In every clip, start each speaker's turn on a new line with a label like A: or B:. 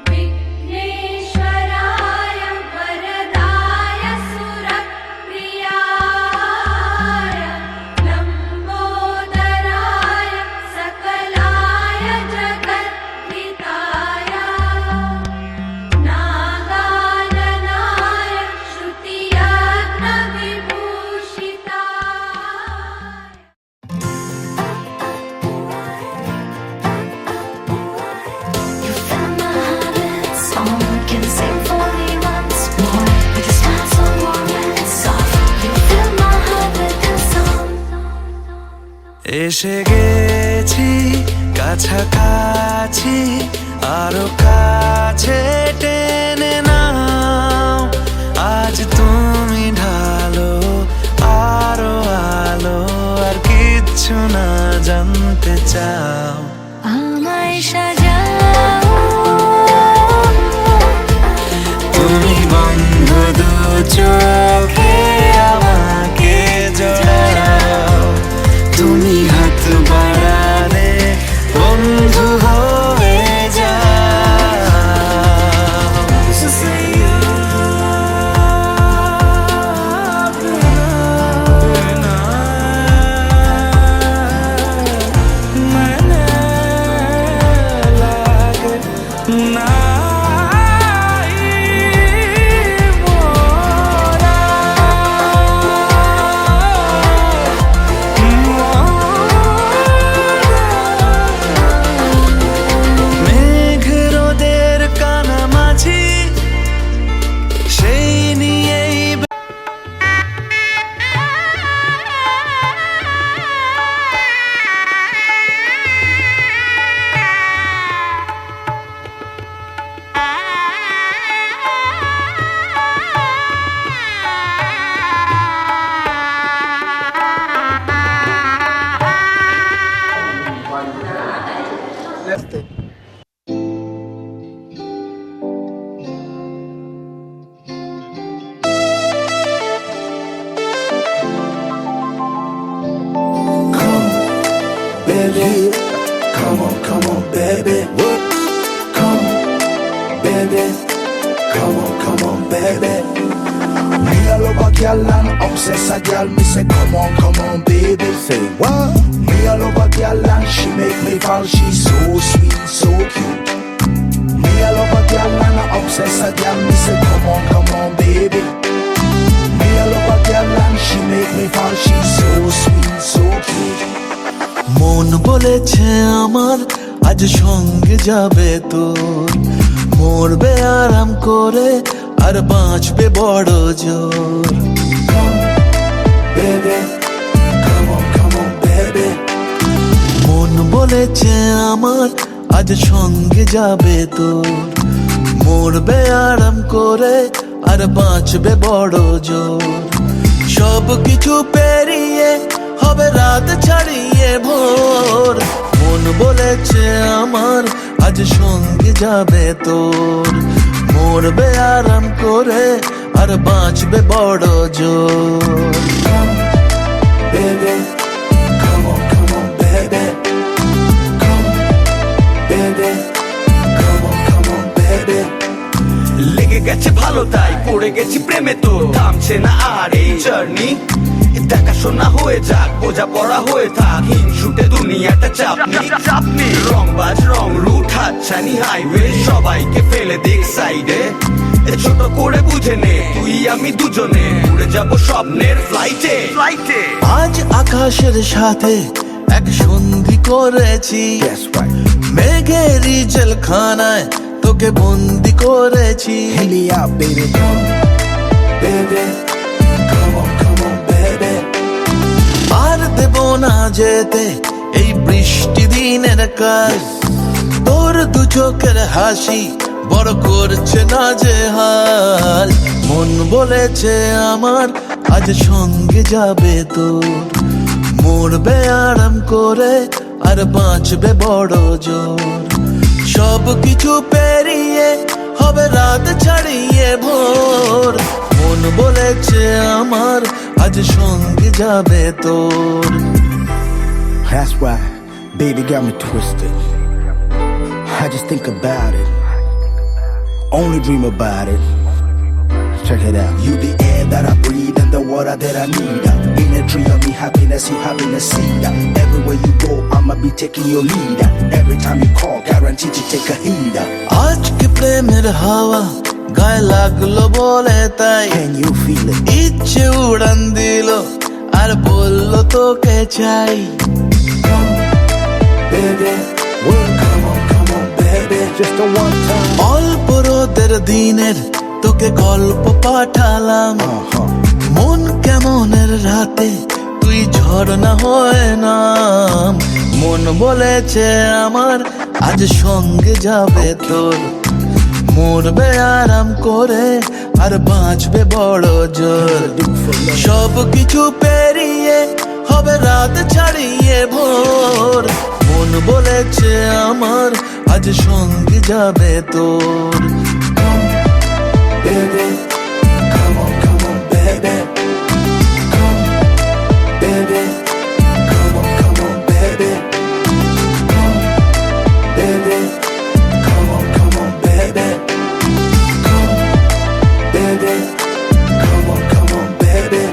A: विघ्नेश्वराय वरदाय सुरप्रियाय लम्बोदराय सकलाय जगद्धिताय नागाननाय श्रुतियज्ञविभूषिताय।
B: You fill my heart with song, can sing for me once more. With a smile so warm and soft, you fill my heart with a song.
C: এসে গেছি কাছাকাছি, আরো কাছে টেনে নাও। আজ তুমি ঢালো আরো আলো, আর কিচ্ছু না জানতে চাও।
B: আমায় সাজাও,
C: তুমি বন্ধ দু চোখে আমাকে জড়াও। তুমি হাত বাড়ালে বন্ধু হয়ে যাও। মেঘ রোদের কানামাছি, সেই নিয়েই
D: Baby, come on, baby. Come, baby, come on, baby. Me a love a girl and obsess a girl. Me say, come on, baby. Say what? Me a love a girl and she make me fall. She's so sweet, so cute. Me a love a girl and I obsess a girl. Me say, come on, baby. Me a love a girl and she make me fall. She's so sweet, so cute.
C: মন বলেছে আমার আজ সঙ্গে যাবে তোর, মরবে আরাম করে আর বাঁচবে বড় জোর।
D: Come, baby. Come on, baby.
C: মন বলেছে আমার আজ সঙ্গে যাবে তোর, মরবে আরাম করে আর বাঁচবে বড় জোর। সব কিছু পেরিয়ে হবে রাত ছাড়িয়ে ভোর। মন বলেছে আমার আজ সঙ্গে যাবে তোর, মরবে আরাম করে আর বাঁচবে বড় জোর।
D: Come, baby. Come on, baby. Come, baby. Come on, baby.
E: লেগে গেছে ভালো তাই পড়ে গেছি প্রেমে, তো থামছে না আর এই জার্নি। দেখাশোনা হয়ে যাক, বোঝা পড়া হয়ে থাক, হিংসুটে দুনিয়াটা চাপনি। রংবাজ রং রুট হাতছানি হাইওয়ে, সবাইকে ফেলে দিক সাইডে। ছোট করে বুঝে নে তুই আমি দুজনে উড়ে যাব স্বপ্নের ফ্লাইটে।
C: আজ আকাশের সাথে এক সন্ধি করেছি, মেঘেরই জেলখানায় তোকে বন্দি করেছি।
D: Hit me up, baby. Come, baby. Come on, baby.
C: আর দেব না যেতে এই বৃষ্টি দিনের কাজ, তোর দু চোখের হাসি বড় করছে না যে হাল। মন বলেছে আমার আজ সঙ্গে যাবে তোর, মরবে আরাম করে আর বাঁচবে বড় জোর। সব কিছু পেরিয়ে হবে রাত ছাড়িয়ে ভোর। মন বলেছে আমার আজ সঙ্গে যাবে তোর।
D: That's why, baby got me twisted. I just think about it. only dream about it. Check it out. You the air that I breathe and the water that I need. In a tree of me happiness, you having a seed. Everywhere you go, I'ma be taking your lead. Every time you call, guaranteed to take a heed.
C: আজকে প্রেমের হাওয়া গায়ে লাগলো বলে তাই
D: Can you feel it?
C: ইচ্ছে উড়ান দিল আর বললো তোকে চাই।
D: Baby, well, come on, baby. Just a one time.
C: অল্প রোদের দিনের তোকে গল্প পাঠালাম, মন কেমনের রাতে তুই ঝর্ণা হয়ে নাম। মন বলেছে আমার আজ সঙ্গে যাবে তোর, মরবে আরাম করে আর বাঁচবে বড় জোর। সব কিছু পেরিয়ে হবে রাত ছাড়িয়ে ভোর, মন বলেছে আমার আজ সঙ্গে যাবে তোর।
D: Baby, come on, baby. Come, baby. Come on, baby. Come, baby. Come on, baby. Come, baby. Come on, baby.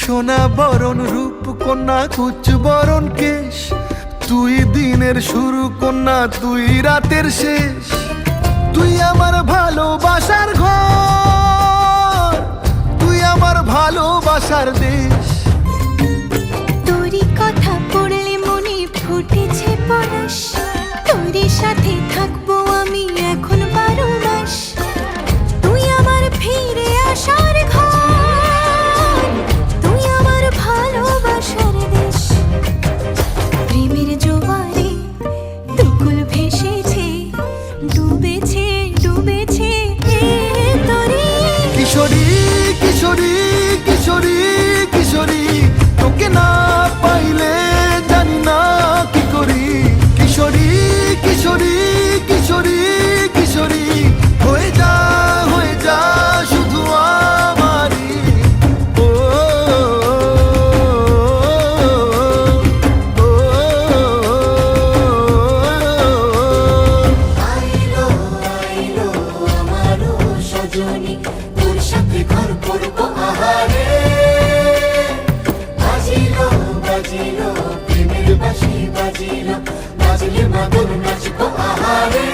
C: সোনা বরণ রূপ কন্যা কুচ বরণ কেশ, তুই দিনের শুরু কন্যা তুই রাতের শেষ। তুই আমার ভালোবাসার ঘর, তুই আমার ভালোবাসার দেশ।
B: তোরই কথা পড়লে মনে ফুটেছে পরশ, তোরই সাথে থাকবো আমি এখন 12 মাস। তুই আমার ফিরে আসার ঘর, তুই আমার ভালোবাসার দেশ। প্রেমের জোয়ারে দুকুল ভেসেছে, ডুবেছে ডুবেছে তোরে।
C: কিশোরী কিশোরী কিশোরী কিশোরী
F: বাজিলো প্রেমের বাঁশি বাজিলো বাজলে মাদল নাচবো আহারে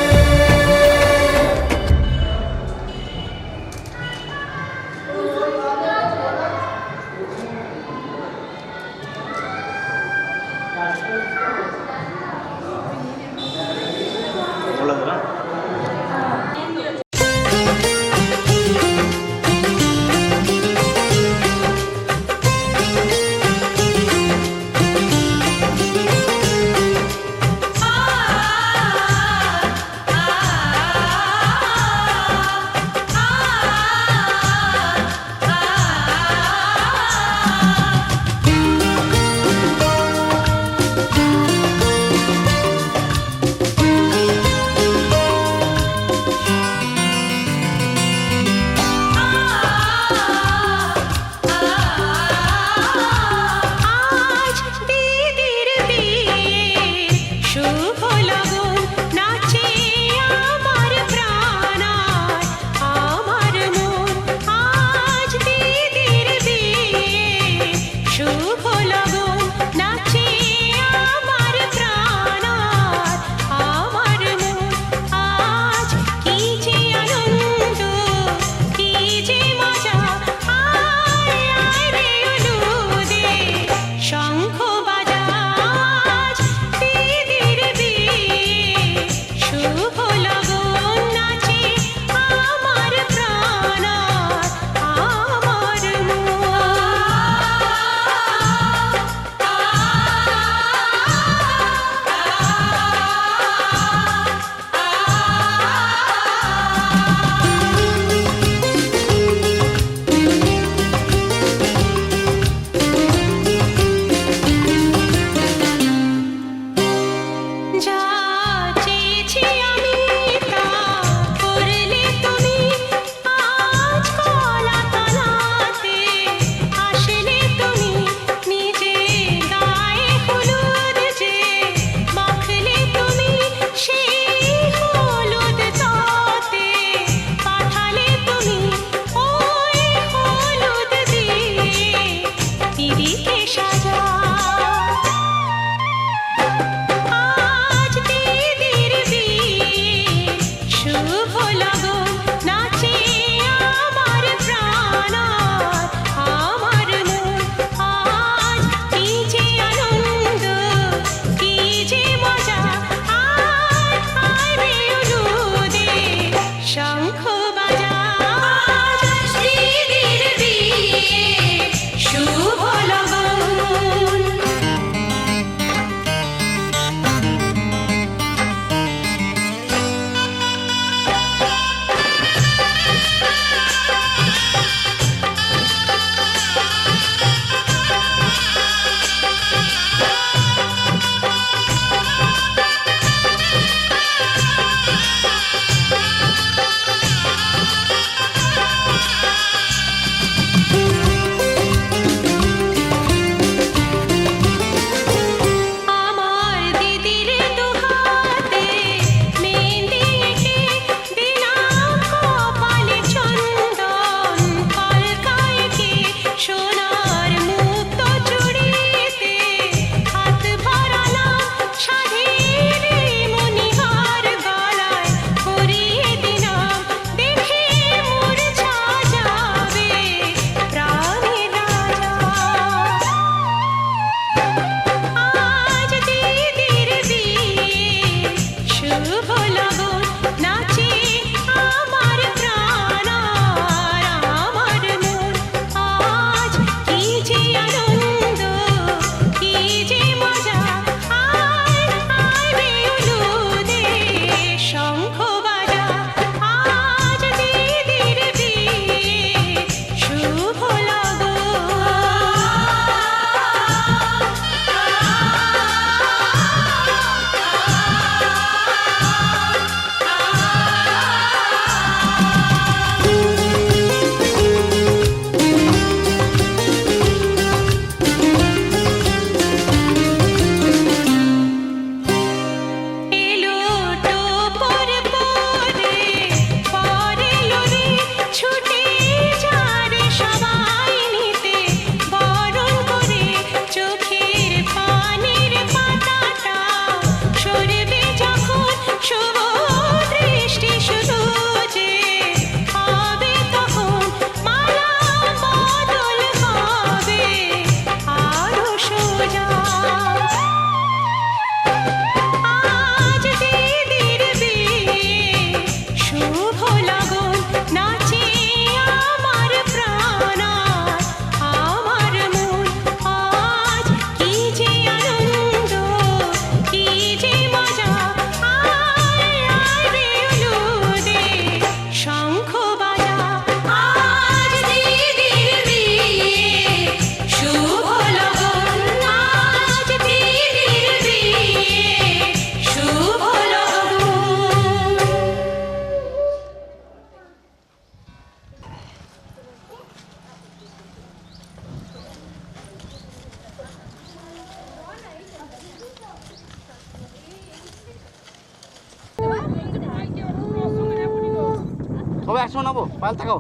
G: শোনাবো পাল থাকাও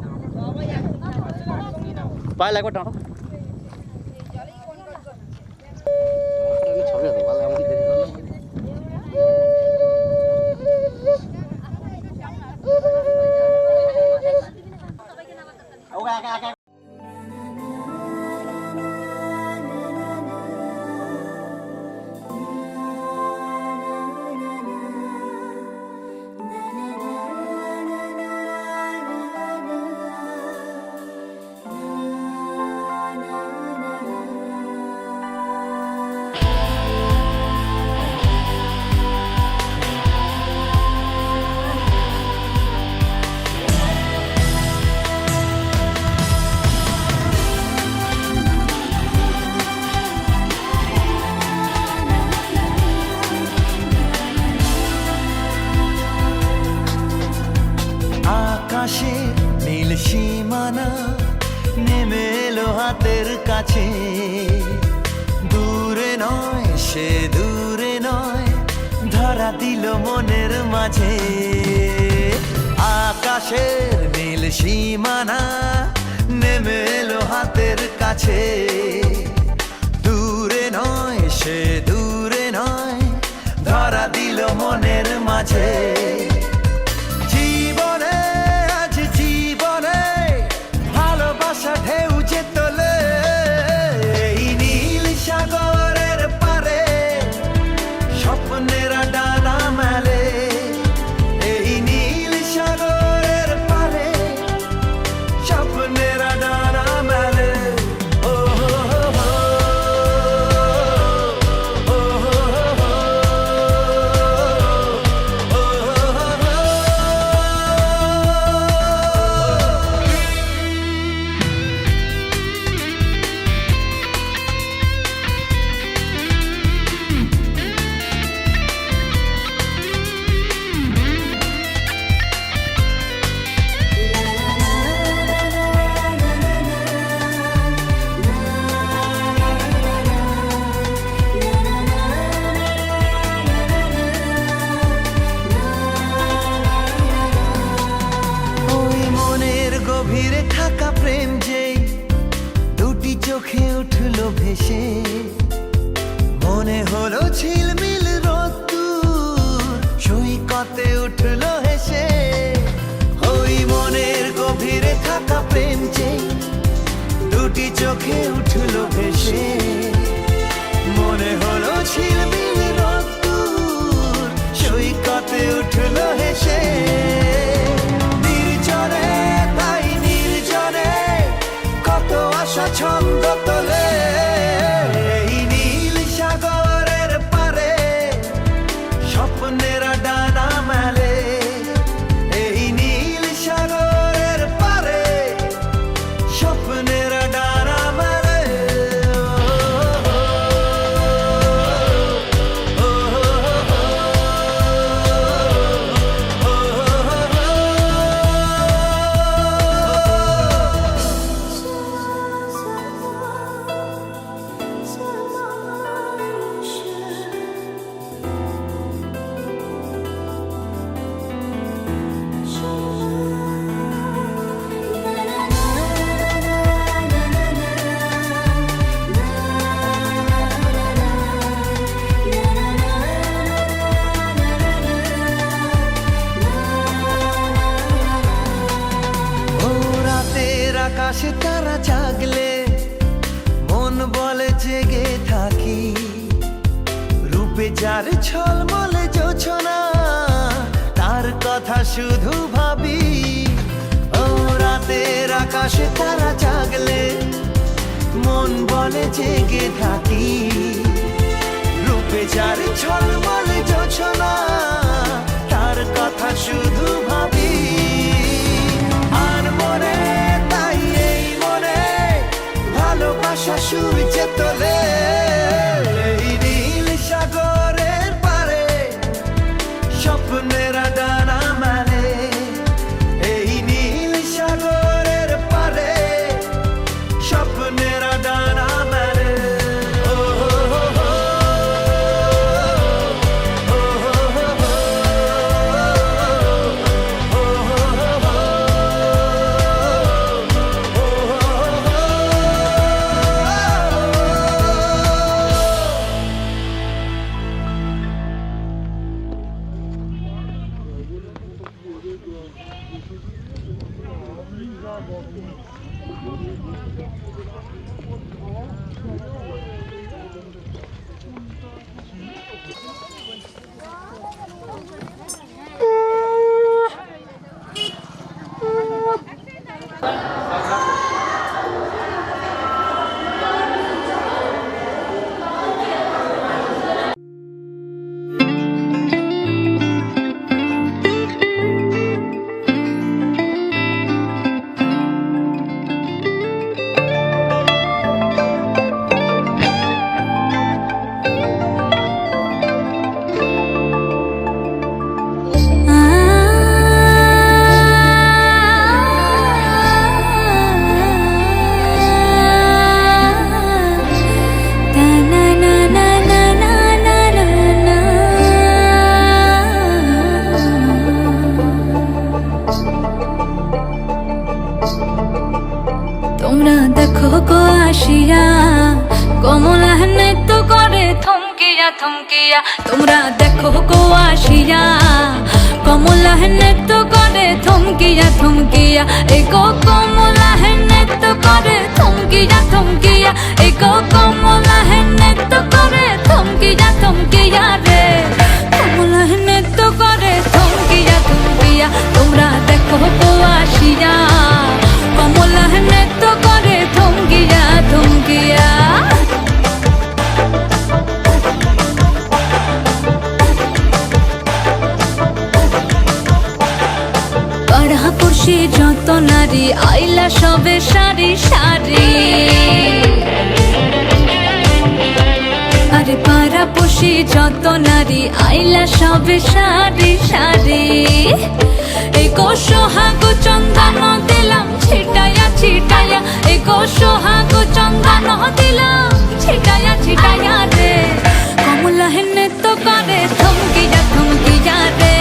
G: পাল একবার টানো ছবি তো ভালো এমন দেরি করলো ওকে একা একা
C: আকাশে নীল সীমানা নেমে এলো হাতের কাছে দূরে নয় সে দূরে নয় ধরা দিল মনের মাঝে আকাশের নীল সীমানা নেমে এলো হাতের কাছে দূরে নয় সে দূরে নয় ধরা দিল মনের মাঝে জীবনে আজ জীবনে ভালোবাসা ঢেউ যে তোলে এই নীল সাগরের পারে স্বপ্নেরা ডানা মেলে এই নীল সাগরের পারে স্বপ্নেরা ডানা মেলে ও হো হো হো, ও হো হো হো, ও হো হো হো। ওই মনের গভীরে থাকা প্রেম যেই দুটি চোখে উঠলো ভেসে মনে হলো ঝিলমিল রোদ্দুর সৈকতে উঠলো হেসে ওই মনের গভীরে থাকা প্রেম যেই দুটি চোখে উঠলো ভেসে মনে হলো ঝিলমিল রোদ্দুর সৈকতে উঠলো হেসে নির্জনে তাই নির্জনে কত আশা ছন্দ তোলে এই নীল সাগরের পারে স্বপ্নেরা ডানা মেলে এই নীল সাগরের পারে স্বপ্নেরা ডানা মেলে ও হো হো হো, ও হো হো হো। ও রাতের আকাশে তারা জাগলে মন বলে জেগে থাকি রূপে যার ছলমলে জোছনা তার কথা শুধু ভাবি ও রাতের আকাশে তারা জাগলে মন বলে জেগে থাকি রূপে যার ছলমলে জোছনা তার কথা শুধু ভাবি আর মনে তাই এই মনে ভালোবাসা সূর্যে তোলে এই নীল সাগরের পারে স্বপ্নেরা ডানা মেলে এই নীল সাগরের পারে স্বপ্নেরা ডানা মেলে ও হো হো হো, ও হো হো হো, ও হো হো হো।
B: থমকিয়া তোমরা দেখো গো আসিয়া কমলা নৃত্য করে থমকিয়া থমকিয়া এই গো কমলা নৃত্য করে থমকিয়া থমকিয়া এই গো কমলা নৃত্য করে থমকিয়া থমকিয়া রে কমলা নৃত্য করে থমকিয়া থমকিয়া তোমরা দেখো গো আসিয়া কমলা নৃত্য করে থমকিয়া থমকিয়া পাড়াপড়শি যত নারী আইলা সবে সারি সারি আরে পাড়াপড়শি যত নারী আইলা সবে সারি সারি এই গো সোহাগ চন্দন দিলাম ছিটায়া ছিটায়া এই গো সোহাগ চন্দন দিলাম ছিটায়া ছিটায়া রে কমলা নৃত্য করে থমকিয়া থমকিয়া রে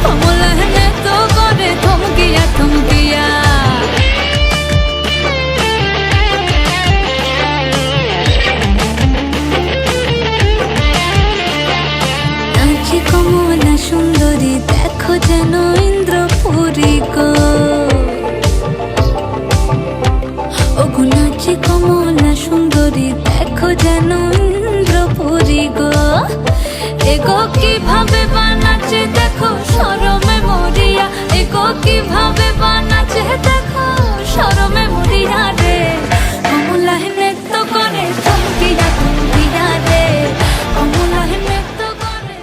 B: কমলা নৃত্য করে থমকিয়া থমকিয়া নাচে কমলা সুন্দরী দেখো যেন ইন্দ্রপুরী গো ওগো নাচে কমলা সুন্দরী দেখো যেন ইন্দ্রপুরী গো এগো কিভাবে বানাচ্ছে দেখো শরমে মরিয়া এগো কিভাবে বানাচ্ছে দেখো শরমে মরিয়া রে কমলা নৃত্য করে থমকিয়া থমকিয়া রে কমলা নৃত্য করে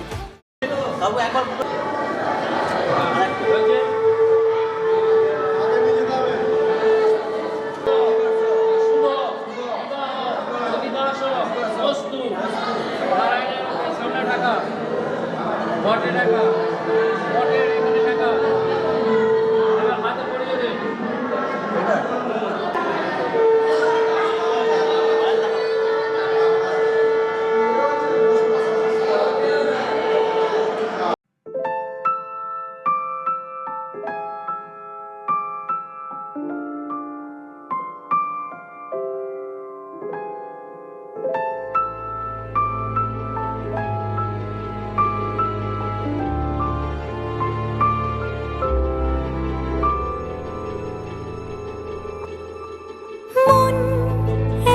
B: মন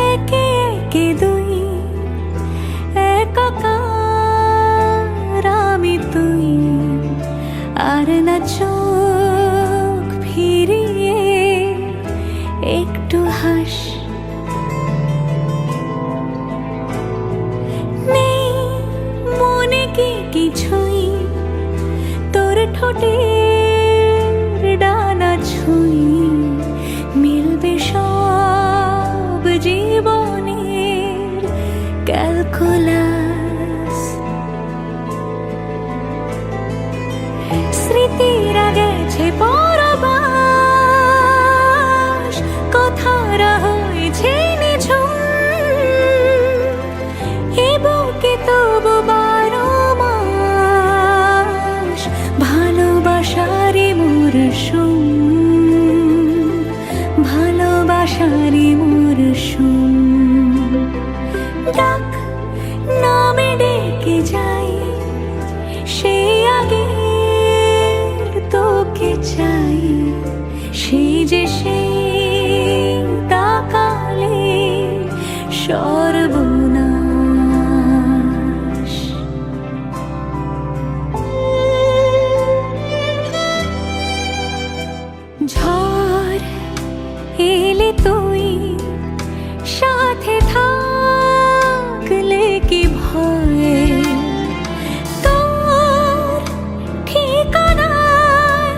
B: একে একে দুই একাকার আমি তুই আর না চোখ ফিরিয়ে একটু হাস নেই মনে কি কিছুই তোর ঠোঁটের ডানা ছুঁই মিলবে সব জীবনের ক্যালকুলাস স্মৃতিরা গেছে পরবাস কথারা হয়েছে নিঝুম এ বুকে তবু 12 মাস ভালোবাসারই মরশুম ভালোবাসারই মরশুম ডাক নামে ডেকে যাই সে আগের তোকে চাই সেই যে সেই তাকালে সর্বনাশ ঝড় এলে তুই সাথে থাকলে কি ভয়ে তোর ঠিকানায়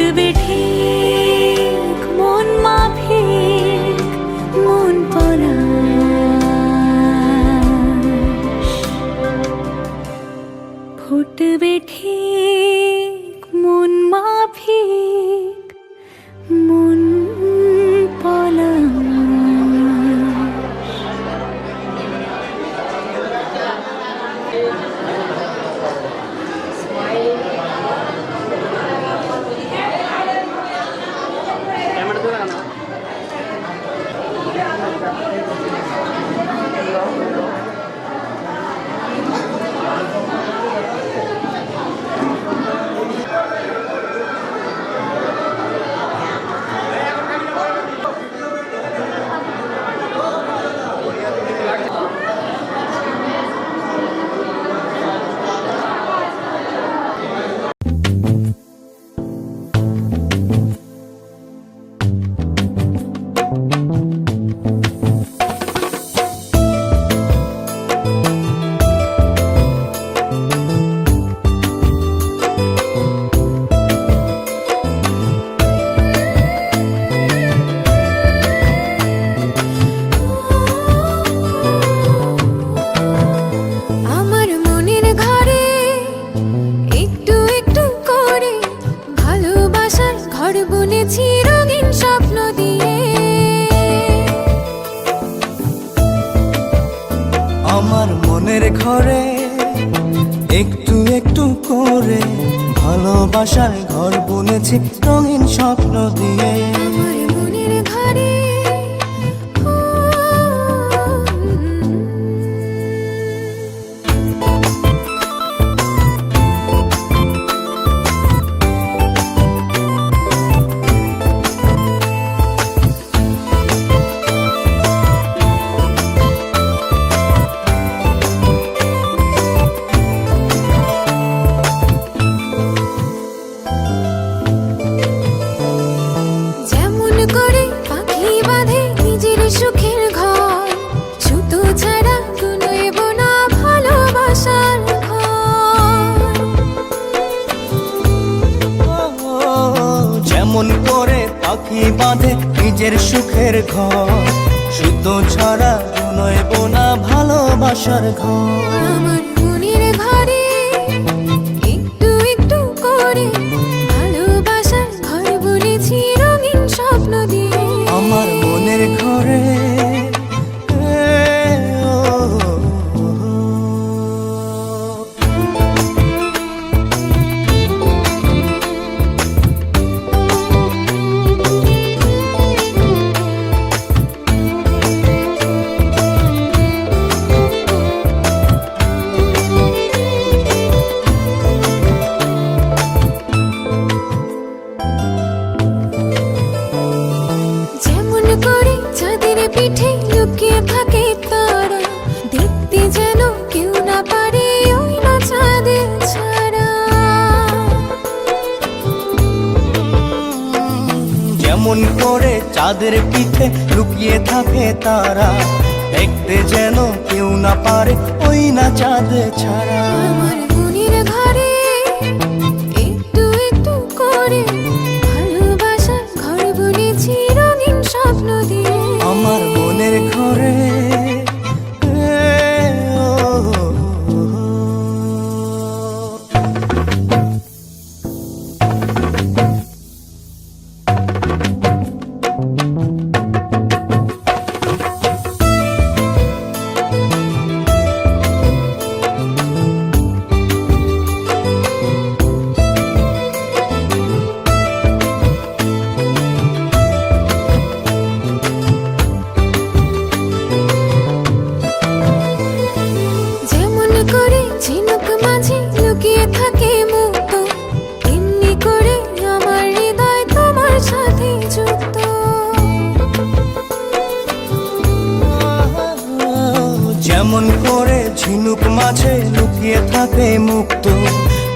B: ফুটবে ঠিক মন মাফিক মন পলাশ, ফুটবে ঠিক মন মাফিক মন পলাশ। আমার মনের ঘরে একটু একটু করে ভালোবাসার ঘর বুনেছি রঙিন স্বপ্ন দিয়ে।
C: আমার মনের ঘরে একটু একটু করে ভালোবাসার ঘর বুনেছি রঙিন স্বপ্ন দিয়ে।
B: আমার মনের ঘরে যেমন করে পাখি বাঁধে নিজের সুখের ঘর, সুতো ছাড়া কুলোইব না ভালোবাসার ঘর।
C: যেমন করে পাখি বাঁধে নিজের সুখের ঘর, সুতো ছাড়া নয়ব না ভালোবাসার ঘর।
B: আমার মনের ঘরে একটু একটু করে ভালোবাসার ঘর বুনেছি রঙিন স্বপ্ন দিয়ে।
C: আমার মনের ঘরে
B: যেমন করে চাঁদের পিঠে লুকিয়ে থাকে তারা, দেখতে যেন কেউ না পারে ওই না চাঁদের ছাড়া।
C: যেমন করে চাঁদের পিঠে লুকিয়ে থাকে তারা, দেখতে যেন কেউ না পারে ওই না চাঁদ ছাড়া।
B: আমার মনের ঘরে একটু একটু করে ভালোবাসার ঘর বুনেছি রঙিন স্বপ্ন দিয়ে।
C: আমার মনের ঘরে
B: যেমন করে ঝিনুক মাঝে লুকিয়ে থাকে মুক্ত, তেমনি করে আমার হৃদয় তোমার সাথে যুক্ত।
C: যেমন করে ঝিনুক মাঝে লুকিয়ে থাকে মুক্ত,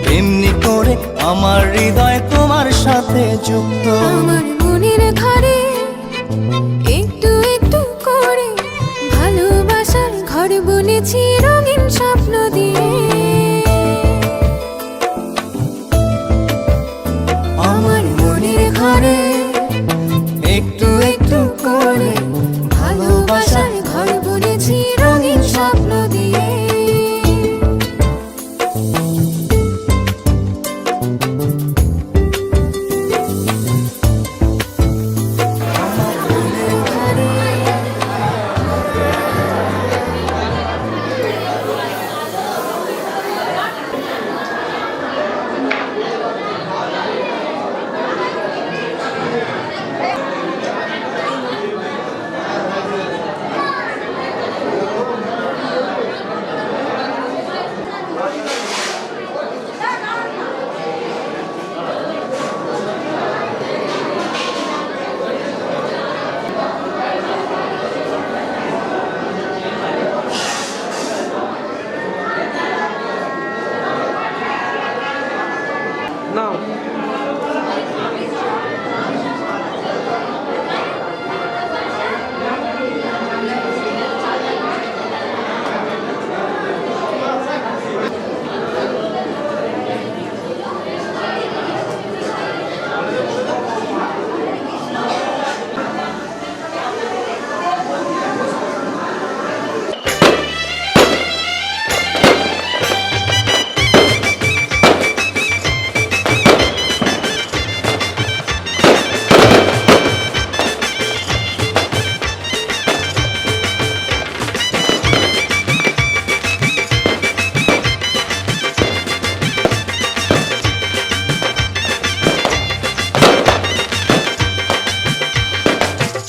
C: তেমনি করে আমার হৃদয় তোমার সাথে যুক্ত।
B: আমার মনের ঘরে একটু একটু করে ভালোবাসার ঘর বুনেছি রঙিন স্বপ্ন দিয়ে। আমার মনের ঘরে একটু একটু করে ভালোবাসার ঘর বুনেছি রঙিন স্বপ্ন দিয়ে।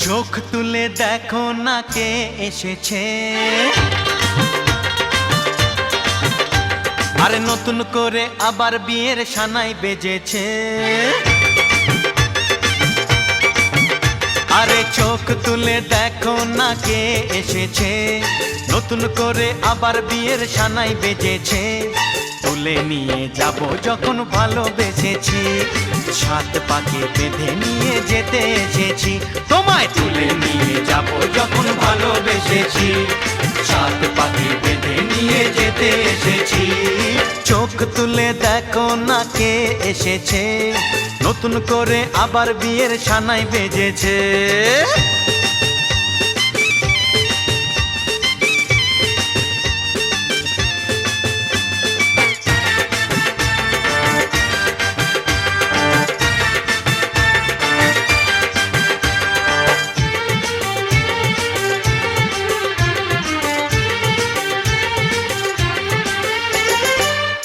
C: চোখ তুলে দেখো না কে এসেছে, আরে নতুন করে আবার বিয়ের সানাই বেজেছে। আরে চোখ তুলে দেখো না কে এসেছে, নতুন করে আবার বিয়ের সানাই বেজেছে। তুলে নিয়ে যাব যখন ভালোবেসেছি, সাত পাকে বেঁধে নিয়ে যেতে এসেছি। তোমায় তুলে নিয়ে যাব যখন ভালোবেসেছি, সাত পাকে বেঁধে নিয়ে যেতে এসেছি। চোখ তুলে দেখো না কে এসেছে, নতুন করে আবার বিয়ের সানাই বেজেছে।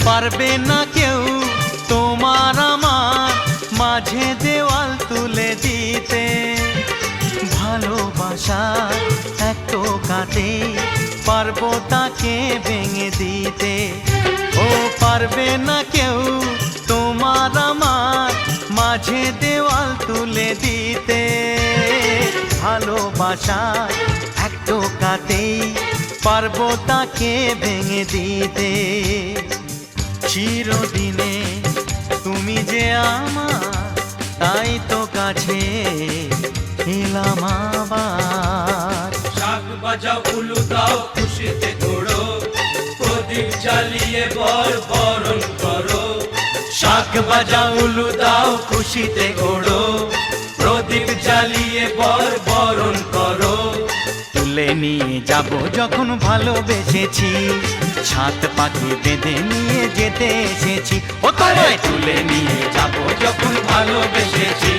C: পারবে না কেউ তোমার আমার মাঝে দেওয়াল তুলে দিতে, ভালোবাসা এক টোকাতে পারবো তাকে ভেঙে দিতে। ও পারবে না কেউ তোমার আমার মাঝে দেওয়াল তুলে দিতে, ভালোবাসা এক টোকাতেই পারবো তাকে ভেঙে দিতে। চিরদিনে তুমি যে আমার, তাই তো কাছে এলাম আবার।
E: শাক বাজাও উলু দাও খুশিতে ঘোড়ো, প্রদীপ জ্বালিয়ে বরণ করো।
C: শাক বাজাও উলু দাও খুশিতে ওড়ো, প্রদীপ জ্বালিয়ে বরণ করো। তুলে নিয়ে যাব যখন ভালোবেসেছি, সাত পাকে বেঁধে নিয়ে যেতে এসেছি। ও তোমায় তুলে নিয়ে যাব যখন ভালোবেসেছি,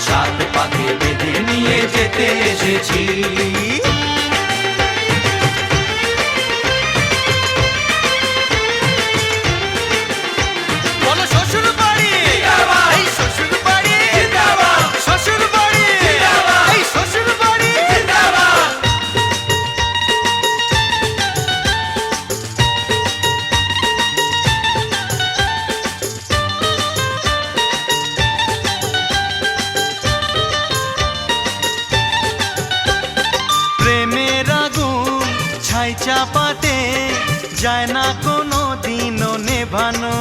C: সাত পাকে বেঁধে নিয়ে যেতে এসেছি। বলো শ্বশুর বাড়ি, এই শ্বশুর বাড়ি, শ্বশুর বাড়ি, এই শ্বশুর বাড়ি। প্রেমের আগুন ছাই চাপাতে যায় না কোনো দিনও নেভানো,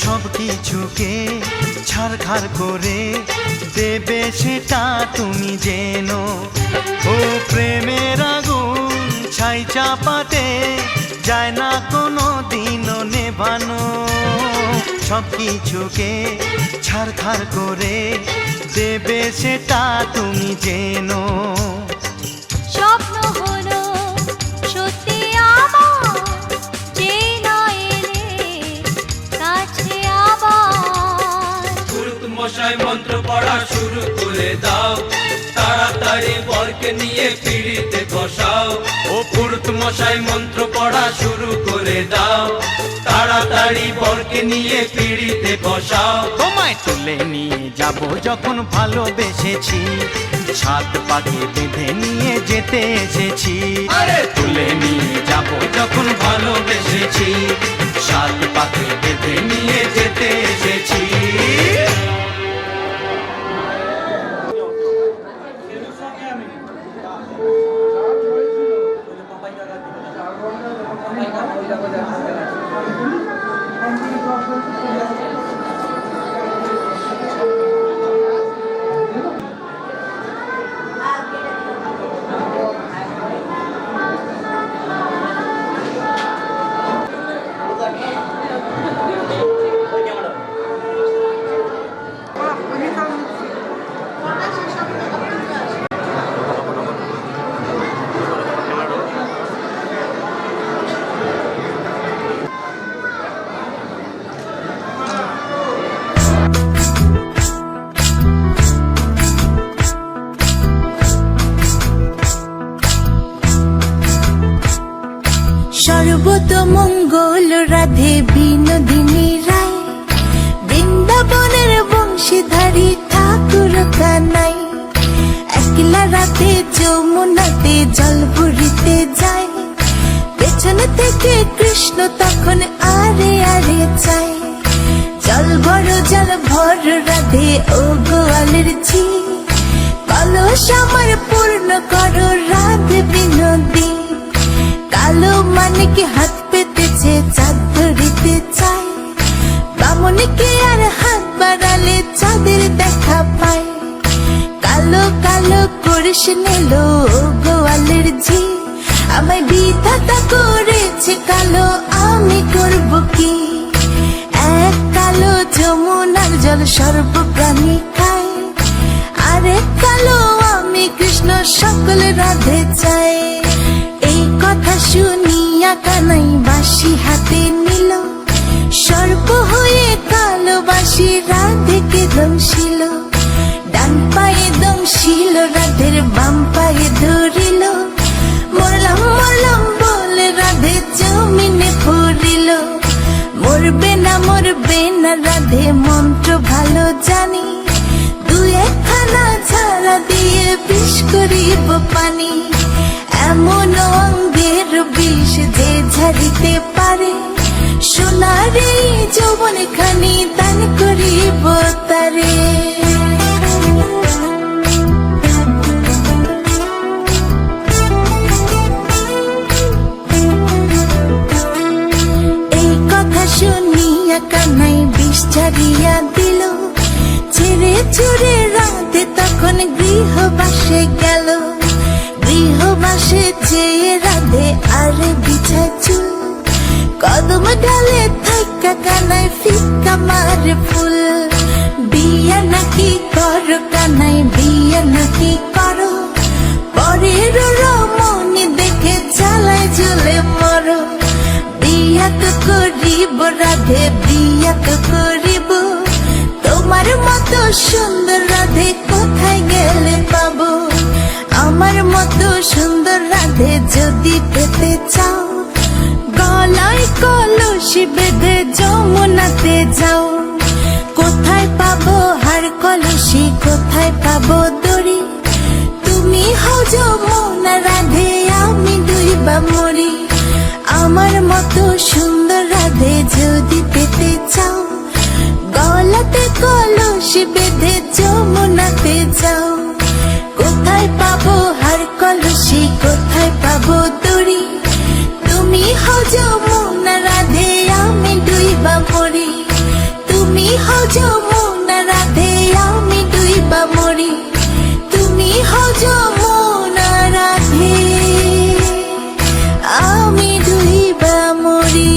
C: সব কিছুকে ছাড়খাড় করে দেবে সেটা তুমি জেনো। ও প্রেমের আগুন ছাই চাপাতে যায় না কোনো দিনও নেভানো, সব কিছুকে ছাড়খাড় করে দেবে সেটা তুমি জেনো।
A: স্বপ্ন হলো সত্যি আমার, যে না এলে কাছে আবার।
E: পুরুত মশাই মন্ত্র পড়া শুরু করে দাও, তাড়াতাড়ি বরকে নিয়ে পিড়িতে বসাও। ও পুরুত মশাই মন্ত্র পড়া শুরু করে দাও, তাড়াতাড়ি বরকে নিয়ে পিড়িতে বসাও।
C: তোমায় তুলে নিয়ে যাব যখন ভালোবেসেছি, সাত পাকে বেঁধে নিয়ে যেতে এসেছি।
E: আরে
C: তুলে নিয়ে যাব যখন ভালোবেসেছি, সাত পাকে বেঁধে নিয়ে যেতে এসেছি।
H: সর্বতমঙ্গল রাধে বিনোদিনী রায়, বৃন্দাবনের বংশীধারী ঠাকুর কানাই। একলা রাতে যমুনাতে জল ভরিতে যায়, পেছনে থেকে কৃষ্ণ তখন আরে আরে চায়। জল ভর রাধে ও গোয়ালের ঝি, কলস আমার পূর্ণ করো রাধে বিনোদী। কালো মানিকে হাত পেতেছে চাঁদ ধরিতে চায়, বামনিকে আর হাত বাড়ালে চাঁদের দেখা পায়। কালো কালো করিস নিল গোয়ালের ঝি, আমায় বিধাতা করেছে কালো, আমি করব কি? এক কালো যমুনার জল সর্বপ্রাণী খায়, আরেক কালো আমি কৃষ্ণ সকল রাধে চাই। এই কথা শুনিয়া কানাই বাঁশি হাতে নিল, সর্প হয়ে কালো বাঁশি রাধেকে দংশিল। ডান পায়ে দংশিল রাধের, বাম পায়ে ধরিল, মরলাম মরলাম বলে রাধে জমিনে পড়িল। মরবে না রাধে মন্ত্র ভালো জানি, দু একখানা ঝাড়া দিয়ে বিষ করিব পানি। এমন অঙ্গের বিষ যে ঝাড়িতে পারে, সোনার এই যৌবন খানি দান করিব তারে। এই কথা শুনিয়া কানাই বিষ ঝাড়িয়া দিল, ছেড়ে ছুড়ে রাধে তখন গৃহবাসে গেল। গৃহবাসে চেয়ে রাধে আর বিছায় চুল, কদম ডালে থাকা কানাই ফিক্কা মারে ফুল। বিয়া নাকি করো কানাই, বিয়া নাকি করো, পরের রমণী দেখে জ্বালায় জ্বলে মরো। বিয়া তো করিব রাধে, বিয়া তো করিব, তোমার মতো সুন্দর রাধে কোথায় গেলে পাবো? আমার মতো সুন্দর রাধে যদি পেতে চাও, গলায় কলসি বেঁধে যমুনাতে যাও। কোথায় পাবো হার কলসি, কোথায় পাবো দড়ি? তুমি হও যমুনা রাধে, আমি ডুইবা মরি। আমার মতো সুন্দর রাধে যদি পেতে চাও, গলাতে কলসি বেঁধে যমুনাতে যাও। কোথায় পাবো হার কলসি, কোথায় পাবো দড়ি? তুমি হও যমুনা রাধে, আমি ডুইবা মরি। তুমি হও যমুনা রাধে, আমি ডুইবা মরি। তুমি হও যমুনা রাধে, আমি ডুইবা মরি।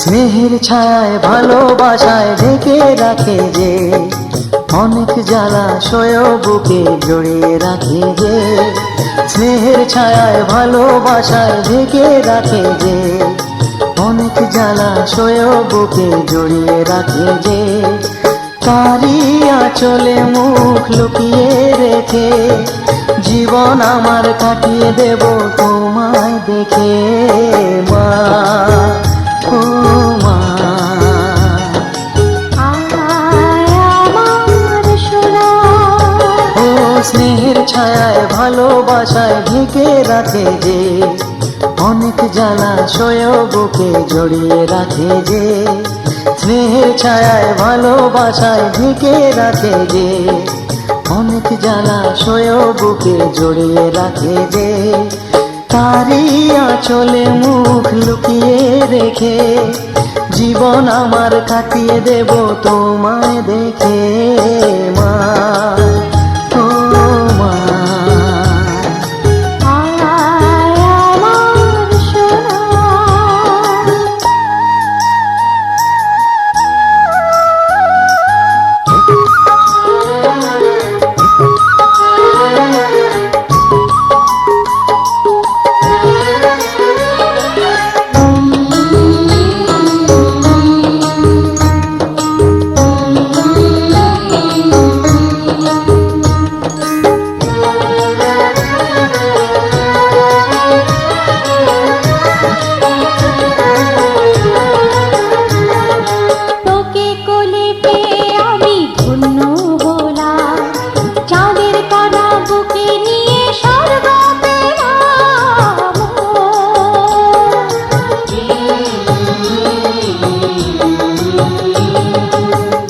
I: স্নেহের ছায়ায় ভালোবাসায় ঢেকে রাখে যে অনেক জ্বালাশয় বুকে জড়িয়ে রাখে যে স্নেহের ছায়ায় ভালোবাসায় ঢেকে রাখে যে অনেক জ্বালাশয় বুকে জড়িয়ে রাখে যে তারই আঁচলে মুখ লুকিয়ে রেখে জীবন আমার কাটিয়ে দেব তোমায় দেখে মা ও মা ও স্নেহের ছায়ায় ভালোবাসায় ঢেকে রাখে যে অনেক জ্বালাশয় বুকে জড়িয়ে রাখে যে স্নেহের ছায়ায় ভালোবাসায় ঢেকে রাখে যে অনেক জ্বালাশয় বুকে জড়িয়ে রাখে যে তারই আঁচলে মুখ লুকিয়ে রেখে জীবন আমার কাটিয়ে দেব তোমায় দেখে মা ও মা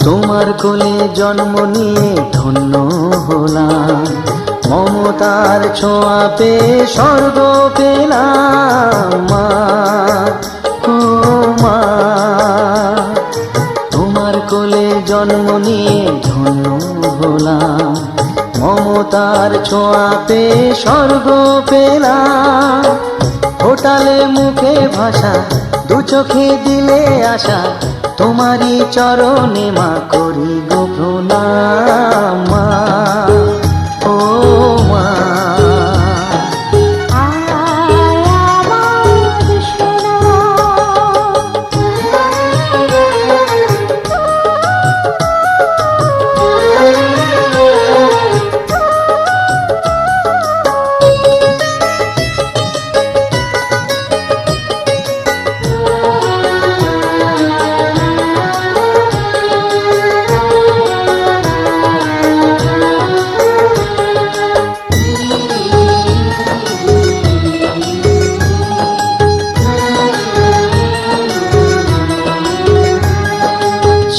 I: তোমার কোলে জন্ম নিয়ে ধন্য হলাম মমতার ছোঁয়া পেয়ে স্বর্গ পেলাম মা ও মা তোমার কোলে জন্ম নিয়ে ধন্য হলাম মমতার ছোঁয়া পেয়ে স্বর্গ পেলাম ফোটালে মুখে ভাষা দু চোখে দিলে আশা তোমারই চরণে মা করি গো প্রণাম মা ও মা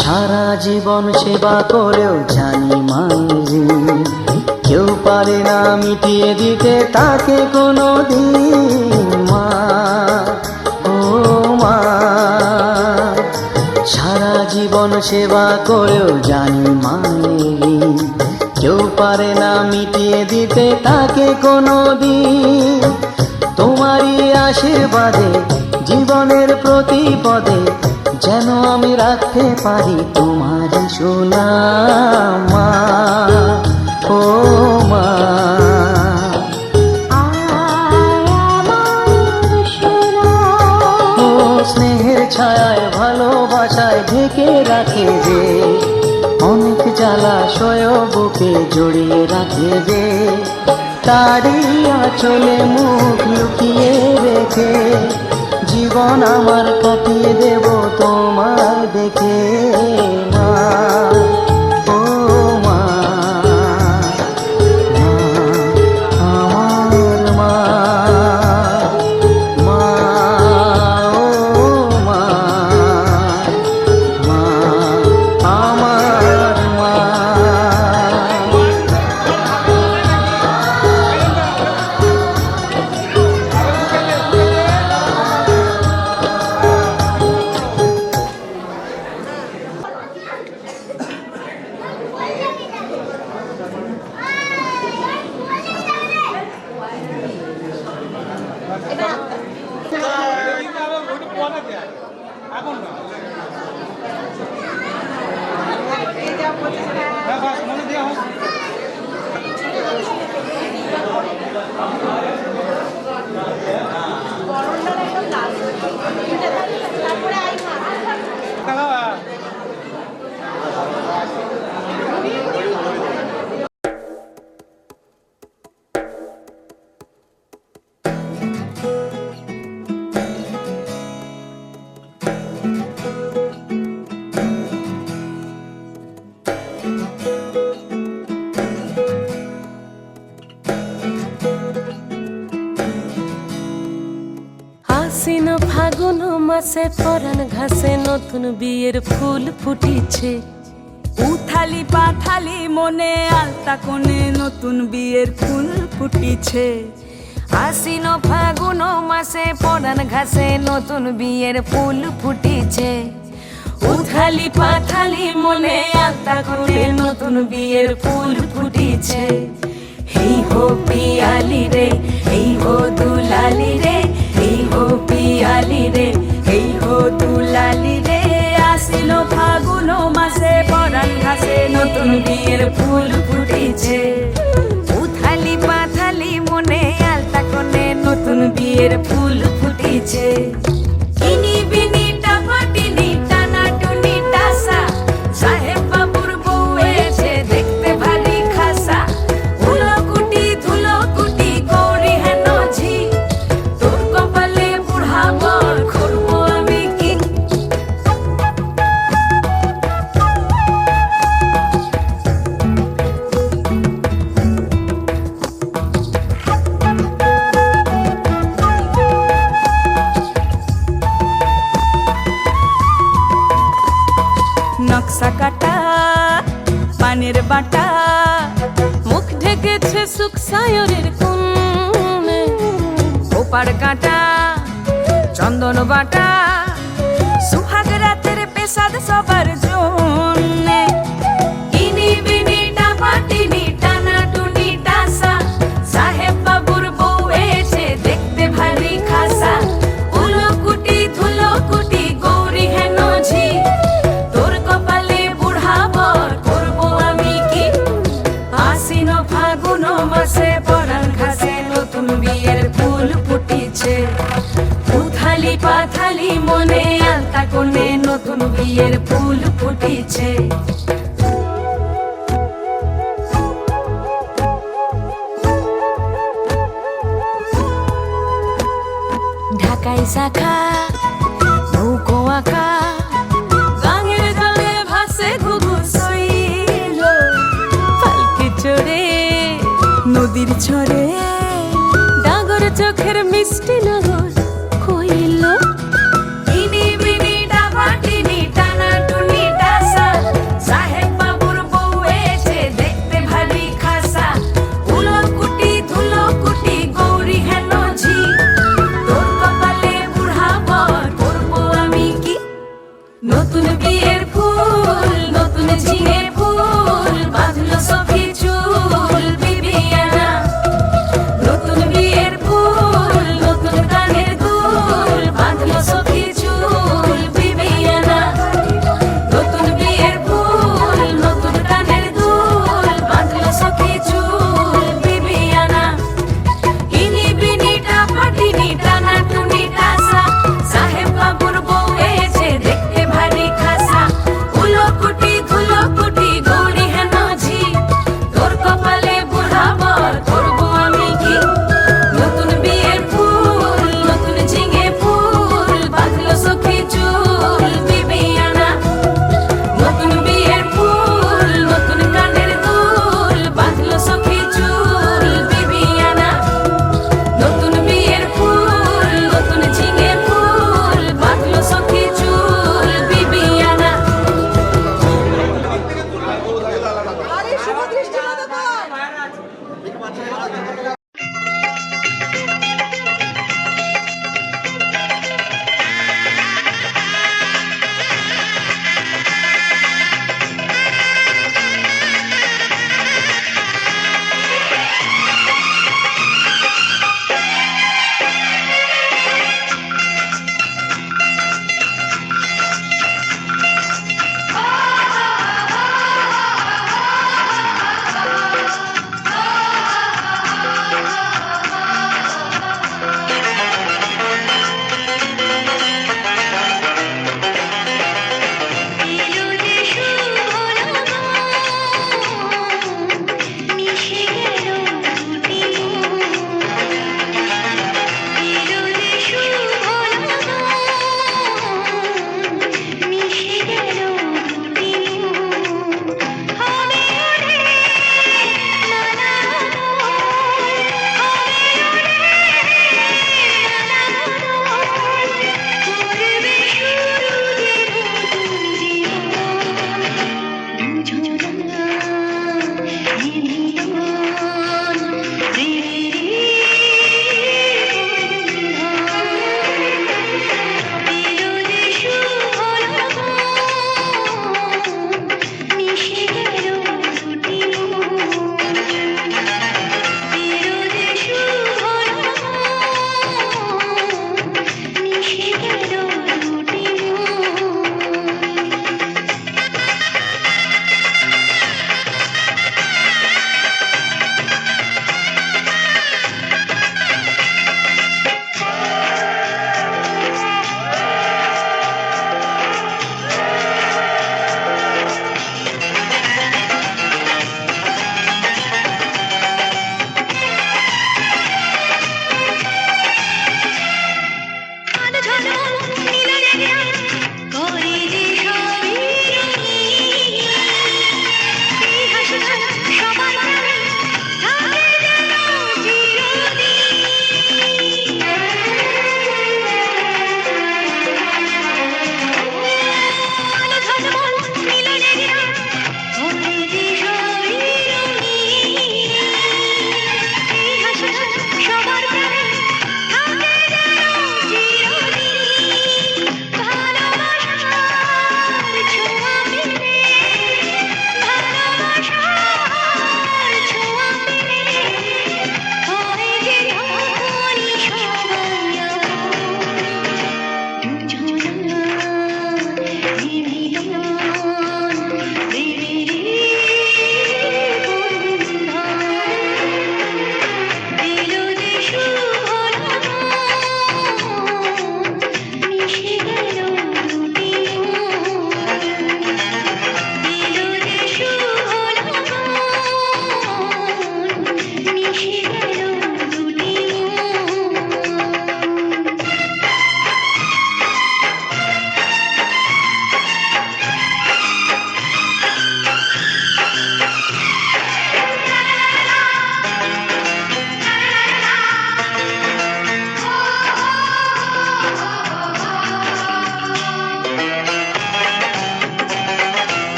I: সারা জীবন সেবা করেও জানি মাঝে কেউ পারে না মিটিয়ে দিতে তাকে কোনো দিন মা ও মা সারা জীবন সেবা করেও জানি মায়েরি কেউ পারে না মিটিয়ে দিতে তাকে কোনো দিন তোমারই আশীর্বাদে জীবনের প্রতি পদে যেন আমি রাখতে পারি তোমার সুনাম মা ও মা ও স্নেহের ছায়ায় ভালোবাসায় ঢেকে রাখে যে অনেক জ্বালাশয় বুকে জড়িয়ে রাখে যে তারই আঁচলে মুখ লুকিয়ে রেখে জীবন আমার কাটিয়ে দেব তোমায় দেখে মা, ও মা, আমার মা, মা, ও মা, মা, আমার মা।
J: আশ্বিন ফাগুন মাসে পরাণ ঘাসে নতুন বিয়ের ফুল ফুটিছে।
K: উথালি পাথালি মনে আলতা কোণে নতুন বিয়ের ফুল ফুটিছে।
J: আশ্বিন ফাগুন মাসে পরাণ ঘাসে নতুন বিয়ের ফুল ফুটিছে। উথালি পাথালি মনে আলতা কোণে নতুন বিয়ের ফুল ফুটিছে। এই হো পিয়ালি রে, এই হো দুলালি রে, এই হো পিয়ালি রে, এই হো দুলালি রে।
K: আসিল ফাগুন মাসে পরাণ ঘাসে নতুন বিয়ের ফুল ফুটিছে।
J: উথালি পাথালি মনে আলতা কোণে নতুন বিয়ের ফুল ফুটিছে। ইনি বিনি টাপাটিনি টানা টুনি টাসা, সাহেব বাবুর বউ এসে দেখতে ভারী খাসা। ধুলো কুটি গৌরী হেন ঝি, তোর কপালে বুড়া বর করবো আমি কি।
K: নকশা কাটা পানের বাটা,
J: মুখ ঢেকেছে সুখ সায়রের কোণে। ওপার কাটা চন্দন বাটা,
K: সুহাগ রাতের পেশাদ সবার জন্যে।
J: ইনি বিনি টাপাটিনি টানা টুনি টাসা, সাহেব বাবুর বউ এসে দেখতে ভারী খাসা। ধুলো কুটি গৌরী হেন ঝি, তোর কপালে বুড়া বর করবো আমি কি। আশ্বিন ফাগুন মাসে পরাণ ঘাসে নতুন বিয়ের ফুল ফুটিছে। উথালি পাথালি মনে আলতা কোণে নতুন বিয়ের ফুল ফুটিছে। ঢাকাই শাখা নৌকো আঁকা, গাঙের জলে ভাসে ঘুঘু শৈল। পালকি চড়ে
K: নদীর ছড়ে
J: ডাগর চোখের মিষ্টি নগর কইল। ইনি বিনি টাপাটিনি টানা টুনি টাসা, সাহেব বাবুর বউ এসে দেখতে ভারী খাসা। ধুলো কুটি গৌরী হেন ঝি, তোর কপালে বুড়া বর করবো আমি কি। নতুন বিয়ের ফুল নতুন ঝিঙে ফুল, বাঁধলো সখী চুল বিবিয়ানা।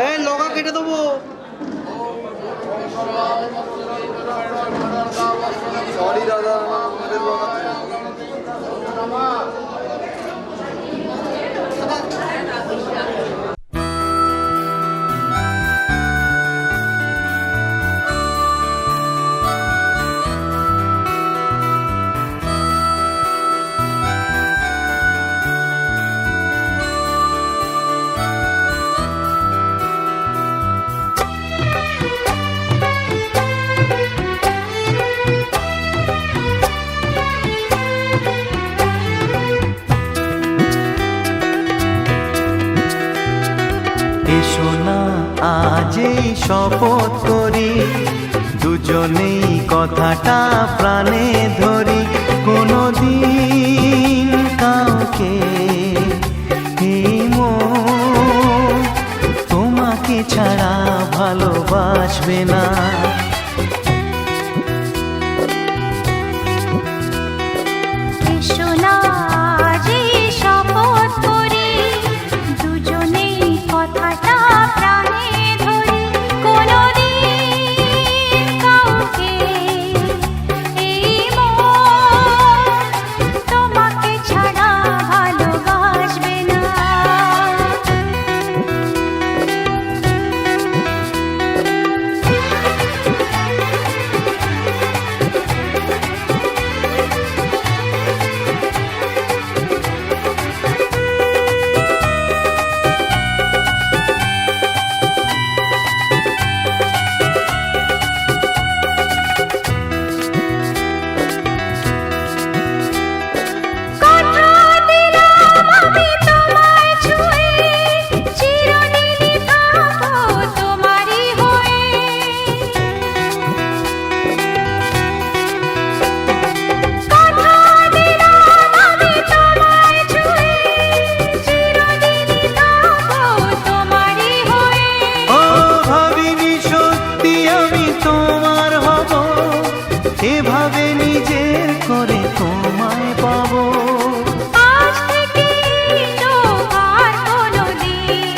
G: এই লগা কেটে দেবো। সরি দাদা, আমাদের লগা
C: এসো না আজ এই শপথ করি, দুজনেই কথাটা প্রাণে ধরি, কোনোদিন কাউকে এই মন তোমাকে ছাড়া ভালোবাসবে না।
A: এসো না আজ এই শপথ করি, দুজনেই কথাটা প্রাণে ধরি, কোনোদিন কাউকে এই মন তোমাকে ছাড়া ভালোবাসবে না।
C: এভাবে নিজের করে তোমায় পাবো।
A: আজ থেকে চোখ আর কোনোদিন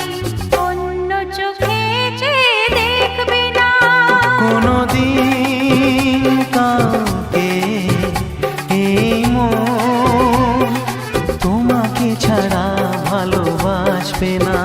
A: অন্য চোখে চেয়ে দেখবে না।
C: কোনোদিন কাউকে এই মন তোমাকে ছাড়া ভালোবাসবে না।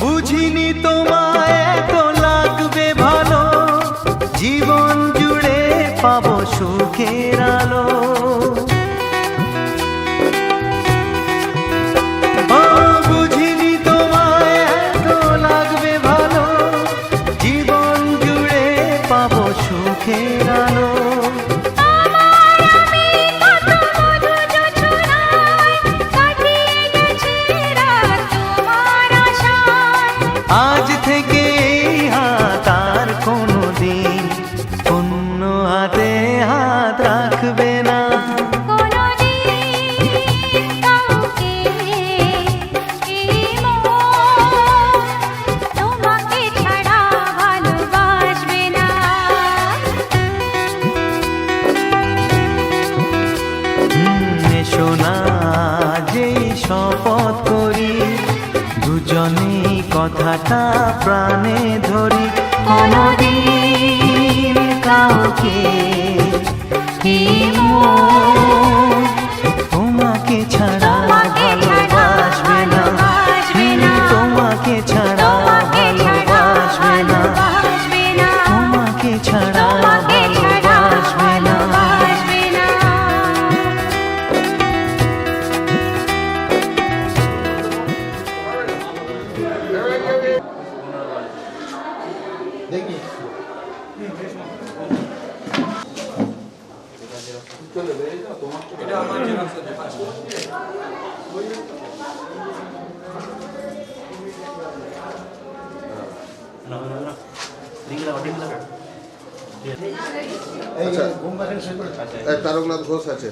C: বুঝিনি তোমায় এত লাগবে ভালো, জীবন জুড়ে পাবো সুখের আলো। ও বুঝিনি তোমায় এত লাগবে ভালো, জীবন জুড়ে পাবো সুখের আলো। আজ থেকে এই হাত আর কোনোদিন অন্য হাতে হাত রাখবে না।
A: কোনোদিন কাউকে এই মন তোমাকে ছাড়া ভালোবাসবে না।
C: এসো না যেই শপথ করি, দুজনেই কথাটা প্রাণে ধরি, কোনোদিন কাউকে এই মন তোমাকে ছাড়া ভালোবাসবে না।
L: তারকনাথ ঘোষ আছে।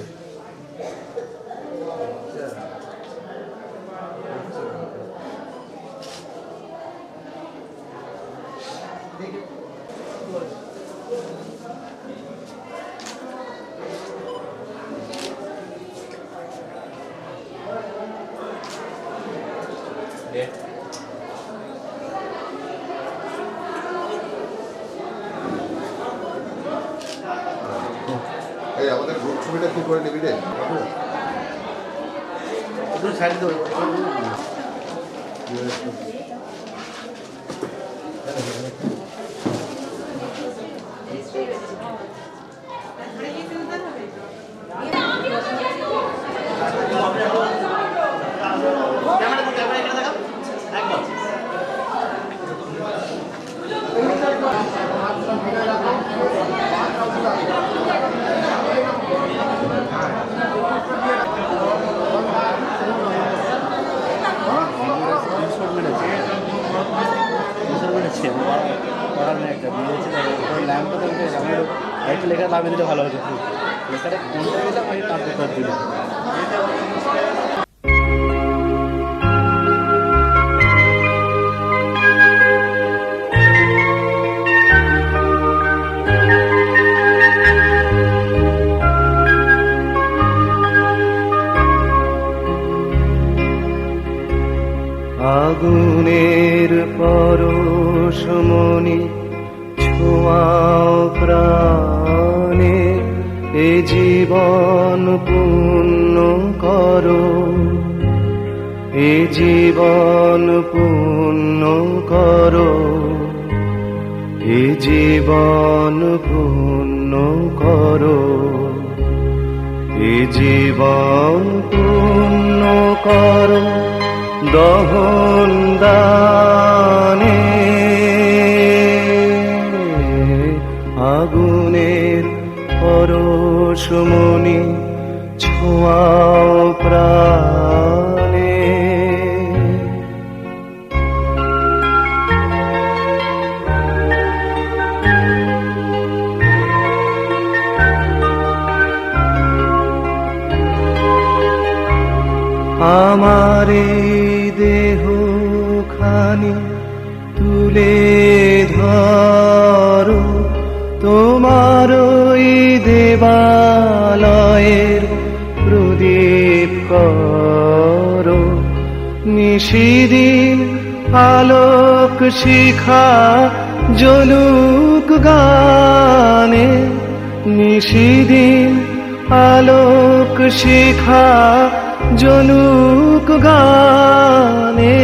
L: এই আমাদের গ্রুপ ছবিটা কি করে নিবি রে? একটু সাইড দাও।
I: লেখা নামে দিলে ভালো হতো, লেখাটা কোনটা দিলাম আমি তার পেপার দিলাম।
M: আগুনের পরশমণি ছোঁয়াও প্রাণে, এ জীবন পূর্ণ করো, এ জীবন পূর্ণ করো, এ জীবন পূর্ণ করো, এ জীবন পূর্ণ করো দহন দানে। আগুনের পরশমণি ছোঁয়াও প্রাণে। আমার দেহ খানি তুলে ধরো, তোমার ওই দেবালয়ের প্রদীপ করো, নিশিদিন আলোক শিখা জ্বলুক গানে, নিশিদিন আলোক শিখা জ্বলুক গানে।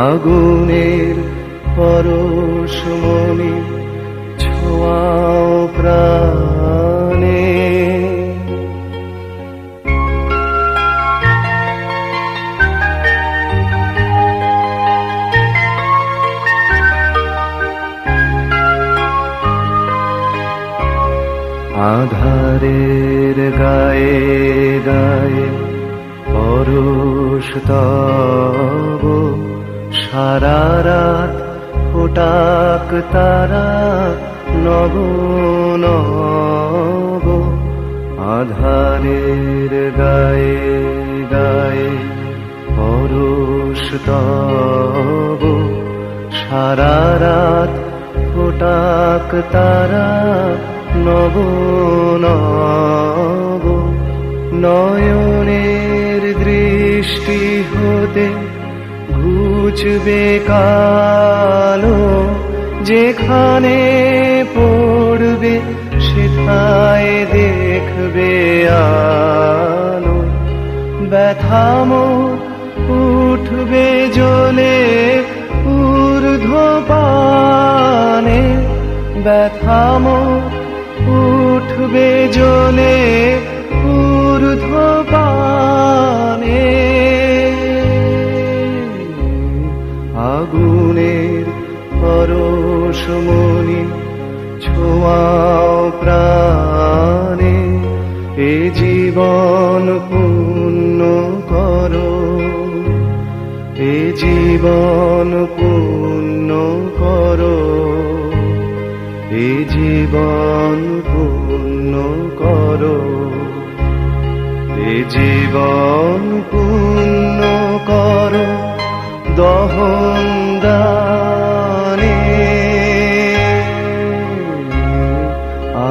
M: আগুনের পরশমণি ছোঁয়াও প্রাণে। আধারের গায়ে গায়ে পরশ তব, সারা রাত ফোটাক তারা নব নব। আধারের গায়ে গায়ে পরশ তব, সারা রাত ফোটাক তারা নব নব। নয়নের দৃষ্টি হতে ঘুচবে কালো, যেখানে পড়বে সেথায় দেখবে আলো। ব্যথামো উঠবে জ্বলে ঊর্ধ্বপানে, ব্যথামো উঠবে জ্বলে ঊর্ধ্বপানে। আগুনের পরশমণি ছোঁয়াও প্রাণ। পূর্ণ করো, এ জীবন পূর্ণ করো, এ জীবন পূর্ণ করো, এ জীবন পূর্ণ করো দহন দানে,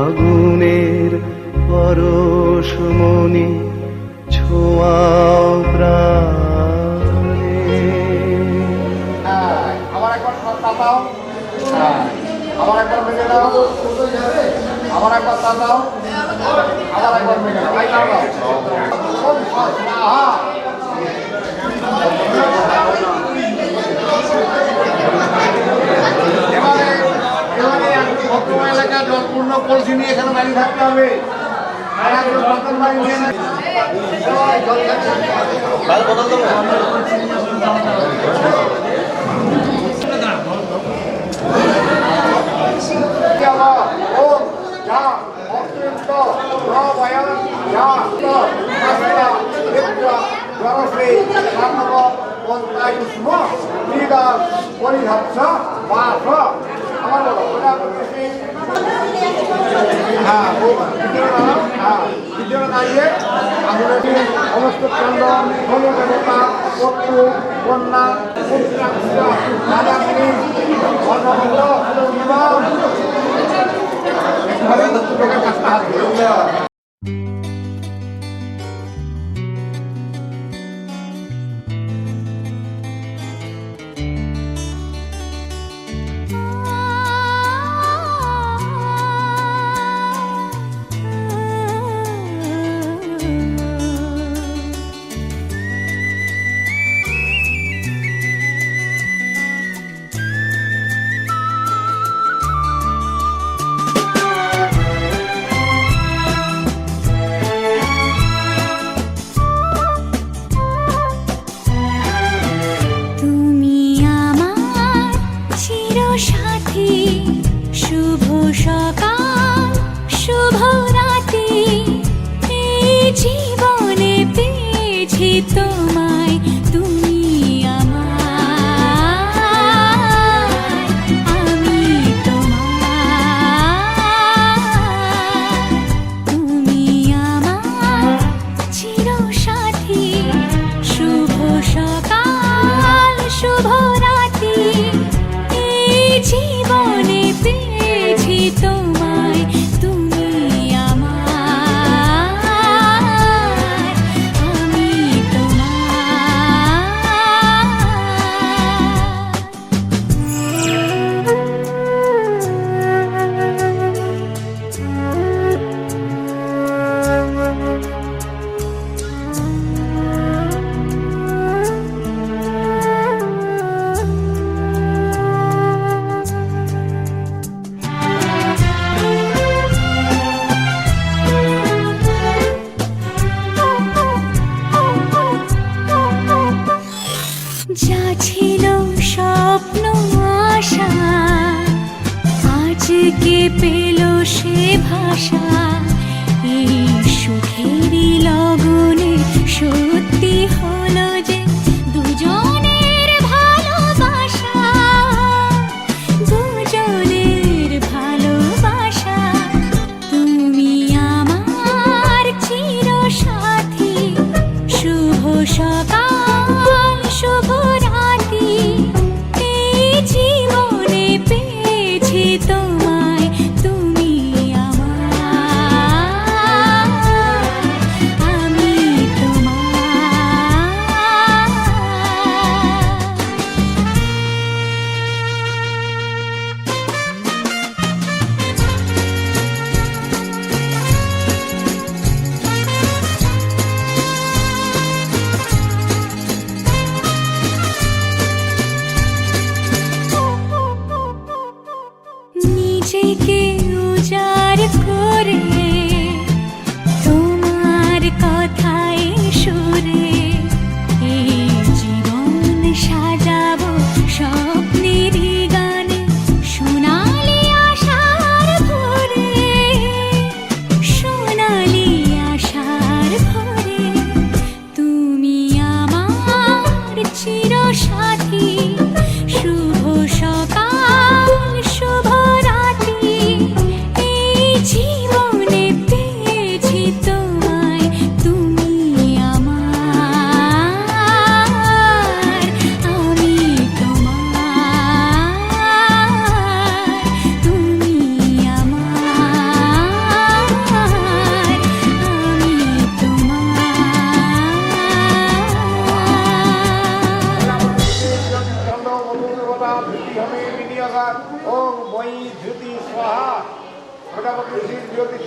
M: আগুনের পরশমণি ছোঁয়াও প্রাণে।
G: আবার একবার তাতাও, আবার একবার মেনে দাও, আবার একবার তাতাও, আবার একবার মেনে দাও, ভাই দাও। এবারে ভদ্র এলাকা জলপূর্ণ কলসি নিয়ে এখানে দাঁড়িয়ে থাকতে হবে। আর একজন বর্তন বাড়ি নিয়ে না সমস্ত চন্দ্র দেবতা পত্র কন্যা লোকের কাজটা হাত
A: তোমায় তুমি আমার, আমি তোমার, তুমি আমার চিরসাথী, শুভ সকাল শুভ রাতি, এই জীবনে পেয়েছি তোমায় তুমি আমার, আমি যা ছিল স্বপ্ন আশা, আজকে পেল সে ভাষা, এই সুখেরই লগনে সত্যি হলো যে দুজনের ভালোবাসা, দুজনের ভালোবাসা, তুমি আমার চিরসাথী, শুভ সকাল শুভ রাতি, এই জীবনে পেয়েছি তোমায় তুমি আমার।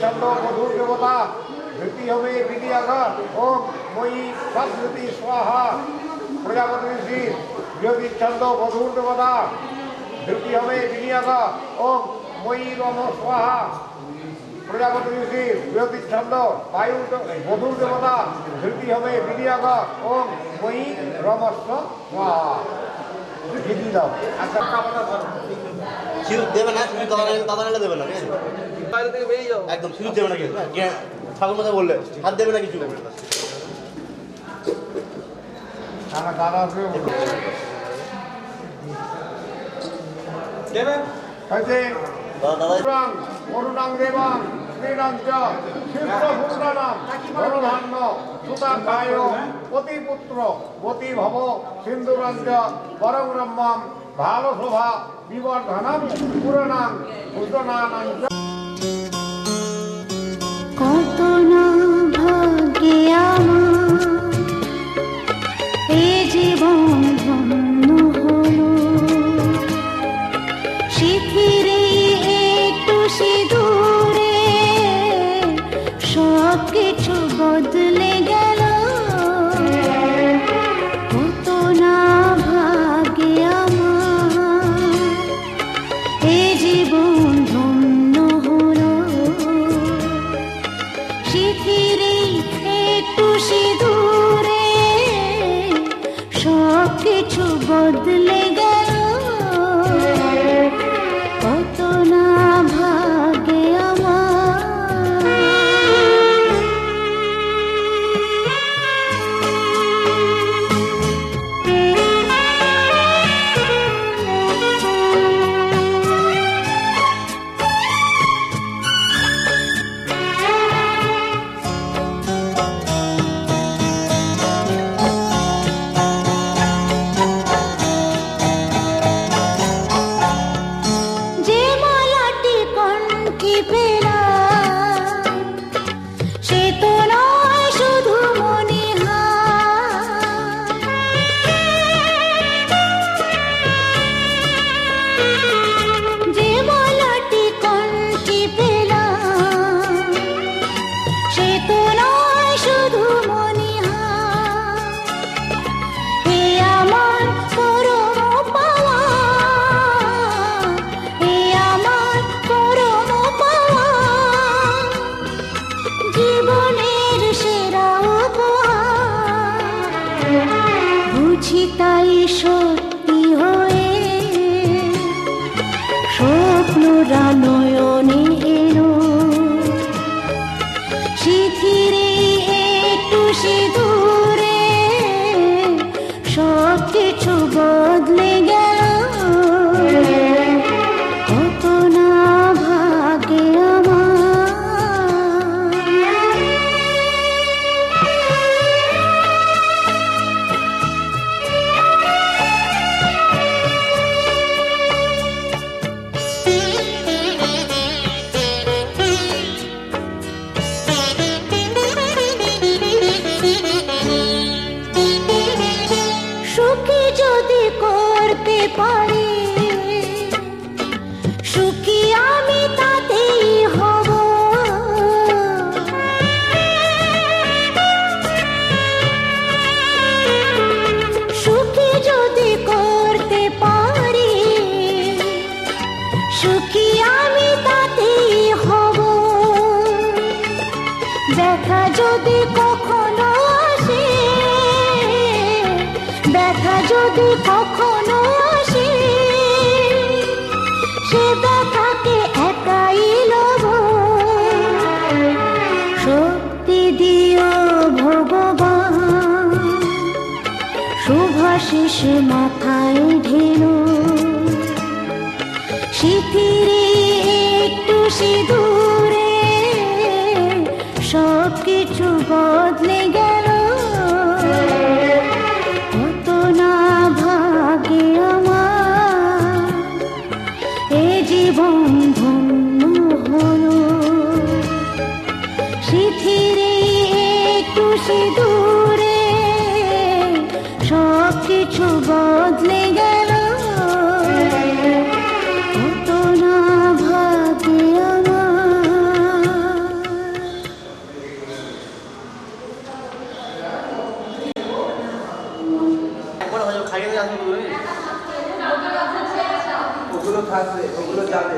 G: ছন্দ মধুর দেবতা ধৃতি হবে বিনিয়োগ ওম মই সৎধৃতি স্বাহা প্রজাপতি ঋষি বৃহতি ছন্দ মধুর দেবতা ধৃতি হবে বিনিয়োগ ওম মই রম স্বাহা প্রজাপতি ঋষি বৃহতি ছন্দ বায়ু মধুর দেবতা ধৃতি হবে বিনিয়োগ ওম মই রমস্ব স্বাহা ঘিরি দাও আচ্ছা কাপড়টা ধরো
N: সিঁদুর দেবে না, সিঁদুর দাদা নাহলে দেবে না, ঠিক আছে?
L: বাইরে থেকে বেরিয়ে যাও।
N: একদম সিঁদুর দেবে না, কিন্তু ঠাকুর মশাই বললে হাত দেবে না কিছু।
G: দাদা
L: দেবেন
G: হয়েছে
N: দাদা
G: করুণাং দেবাং শ্রীরাঞ্চ ক্ষিপ্রভূতানাং ধনধান্য সুতাকায় পতিপুত্র পতি ভব সিন্ধুরাঞ্চ পরং ব্রহ্মম ভালো শোভা বিবর্ধনম পুরাণাং ভূষণানাং চ।
A: কত না ভাগ্যে আমার এ জীবন ধন্য হলো শিথিরে একটু সিঁদুরে সব কিছু বদলে গেল কত না ভাগ্যে আমার এ জীবন ধন্য হলো শিথিরে একটু সিঁদুরে সব কিছু বদলে গেল কত না ভাগ্যে যে মালাটি কণ্ঠে পেলাম সে তো নয় শুধু মণিহার যে মালাটি কণ্ঠে পেলাম সে তো নয় শুধু মণিহার এ আমার পরম পাওয়া এ আমার পরম পাওয়া জীবনের সেরা উপহার বুঝি তাই সত্যি হয়ে স্বপ্নরা নয়নে এলো শিথিরে একটু সিঁদুরে সব কিছু বদলে গেল কত না ভাগ্যে সুখী যদি করতে পারি সুখী আমি তাতেই হব সুখী যদি করতে পারি সুখী আমি তাতেই হব ব্যথা যদি কখনো আসে ব্যথা যদি কখনো আসে সে ব্যথাকে একাই লব শক্তি দিও ভগবান শুভাশিস মাথায় ঢেলো শিথিরে একটু সিঁদুরে সব কিছু বদলে গেল কত না ভাগ্যে আমার এ জীবন ধন্য হলো শিথিরে একটু সিঁদুরে সব কিছু বদলে গেল কত না ভাগ্যে আমার
L: ওগুলো থাকবে, ওগুলো যাবে।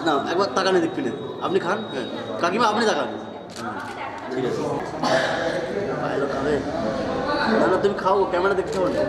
N: না একবার তাকানে দেখবি না আপনি খান হ্যাঁ কাকিমা আপনি তাকান ঠিক আছে ভালো খাবে না না তুমি খাও ক্যামেরা দেখতে হবে না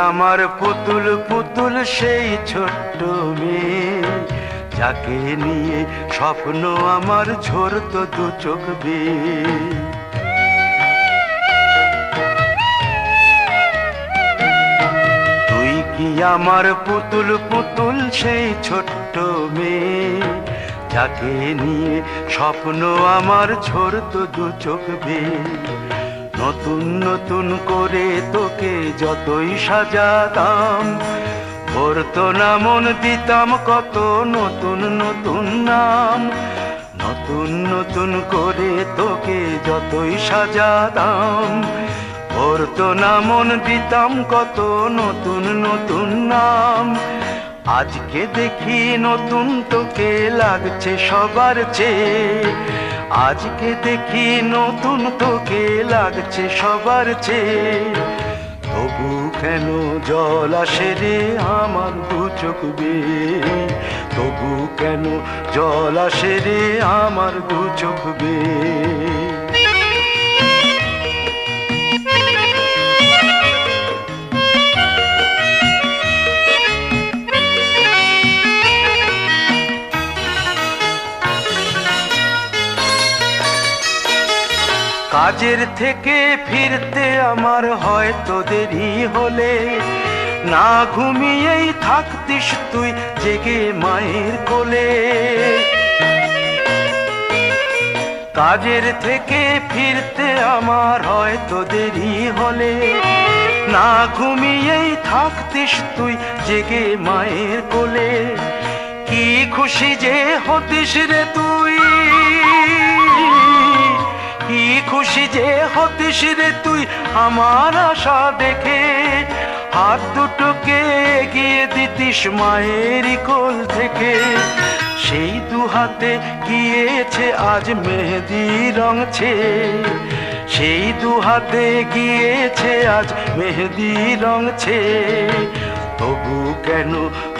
C: আমার পুতুল পুতুল সেই ছোট্ট মেয়ে যাকে নিয়ে স্বপ্ন আমার ঝরতো দু চোখ বেয়ে তুই কি আমার পুতুল পুতুল সেই ছোট্ট মেয়ে যাকে নিয়ে স্বপ্ন আমার ঝরতো দু চোখ বেয়ে নতুন নতুন করে তোকে যতই সাজাতাম ভরতো না মন দিতাম কত নতুন নতুন নাম নতুন নতুন করে তোকে যতই সাজাতাম ভরতো না মন দিতাম কত নতুন নতুন নাম আজকে দেখি নতুন তোকে লাগছে সবার চেয়ে আজকে দেখি নতুন তোকে লাগছে সবার চেয়ে তবু কেন জল আসে রে আমার দু চোখ বেয়ে তবু কেন জল আসে রে আমার দু চোখ বেয়ে কাজের থেকে ফিরতে আমার হয়তো দেরি হলে না ঘুমিয়েই থাকতিস তুই জেগে মায়ের কোলে কাজের থেকে ফিরতে আমার হয়তো দেরি হলে না ঘুমিয়েই থাকতিস তুই জেগে মায়ের কোলে কি খুশি যে হতিস রে তুই কি খুশি যে হতিস রে তুই আমার আশা দেখে হাত দুটোকে এগিয়ে দিতিস মায়ের কোল থেকে সেই দু হাতে গিয়েছে আজ মেহেদি রঙছে সেই দু হাতে গিয়েছে আজ মেহেদি রঙছে তবু কেন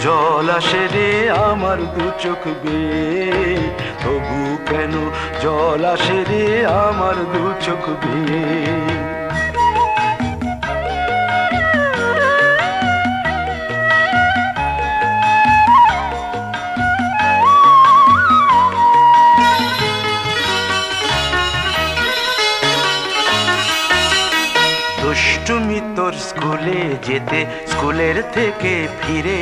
C: জল আসে রে আমার দু চোখ বেয়ে তবু কেন জল আসে রে আমার দু চোখ বেয়ে দুষ্টুমি তোর স্কুলে যেতে স্কুলের থেকে ফিরে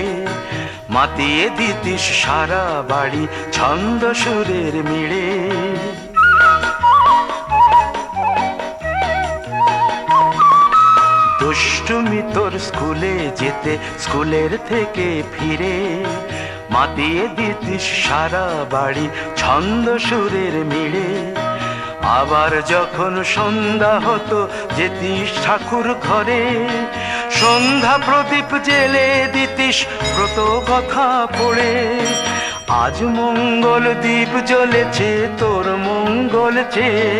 C: মাতিয়ে দিতিস সারা বাড়ি ছন্দ সুরের মিড়ে দুষ্টুমি তোর স্কুলে যেতে স্কুলের থেকে ফিরে মাতিয়ে দিতিস সারা বাড়ি ছন্দ সুরের মিড়ে আবার যখন সন্ধ্যা হতো যেতিস ঠাকুর ঘরে সন্ধ্যা প্রদীপ জেলে দিতিস ব্রত কথা পড়ে আজ মঙ্গল দ্বীপ জ্বলেছে তোর মঙ্গল চেয়ে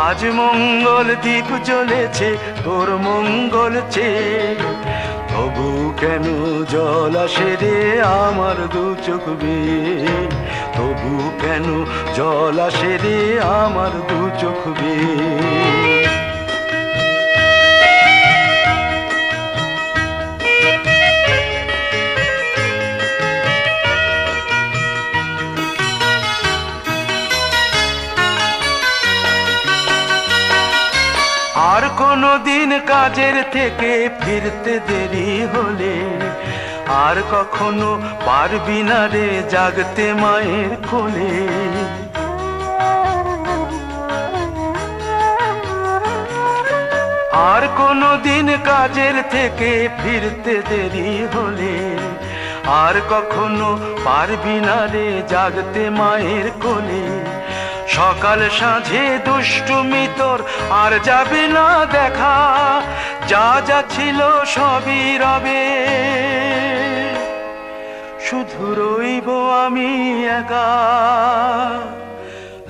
C: আজ মঙ্গল দ্বীপ জ্বলেছে তোর মঙ্গল চেয়ে
M: তবু কেন জল আসে রে আমার দু চোখ বেয়ে, তবু কেন জল আসে রে আমার দু চোখ বেয়ে। আর কোনো দিন কাজের থেকে ফিরতে দেরি হলে, আর কখনো পারবি না রে জাগতে মায়ের কোলে। আর কোনো দিন কাজের থেকে ফিরতে দেরি হলে, আর কখনো পারবি না রে জাগতে মায়ের কোলে। সকাল সাঁঝে দুষ্টুমি তোর আর যাবে না দেখা, যা যা ছিল সবই রবে, শুধু রইব আমি একা।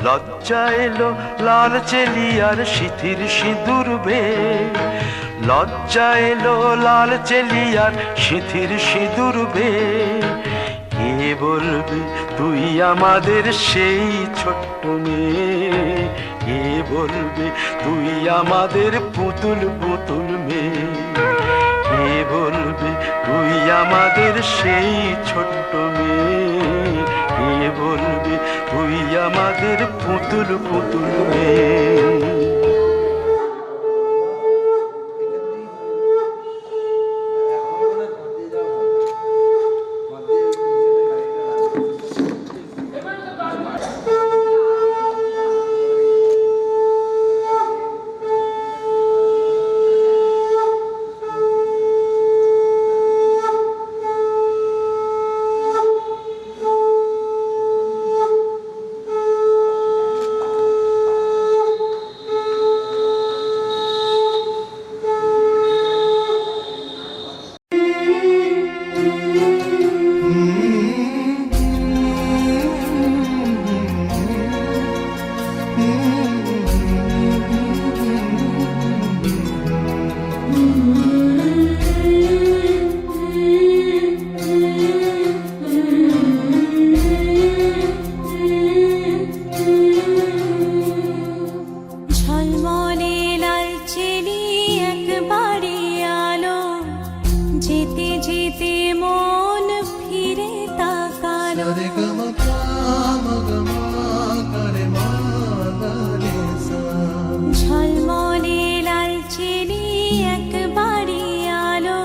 M: লজ্জা এলো লাল চেলিয়ার সিথির সিঁদুর বে, লজ্জা এলো লাল চেলিয়ার সিথির সিঁদুর বে। কে বলবি তুই আমাদের সেই ছোট্ট মেয়ে, কে বলবি তুই আমাদের পুতুল পুতুল মেয়ে, কে বলবি তুই আমাদের সেই ছোট্ট মেয়ে, কে বলবি তুই আমাদের পুতুল পুতুল মেয়ে।
A: ঝলমলে লালচেলি একবারই আলো,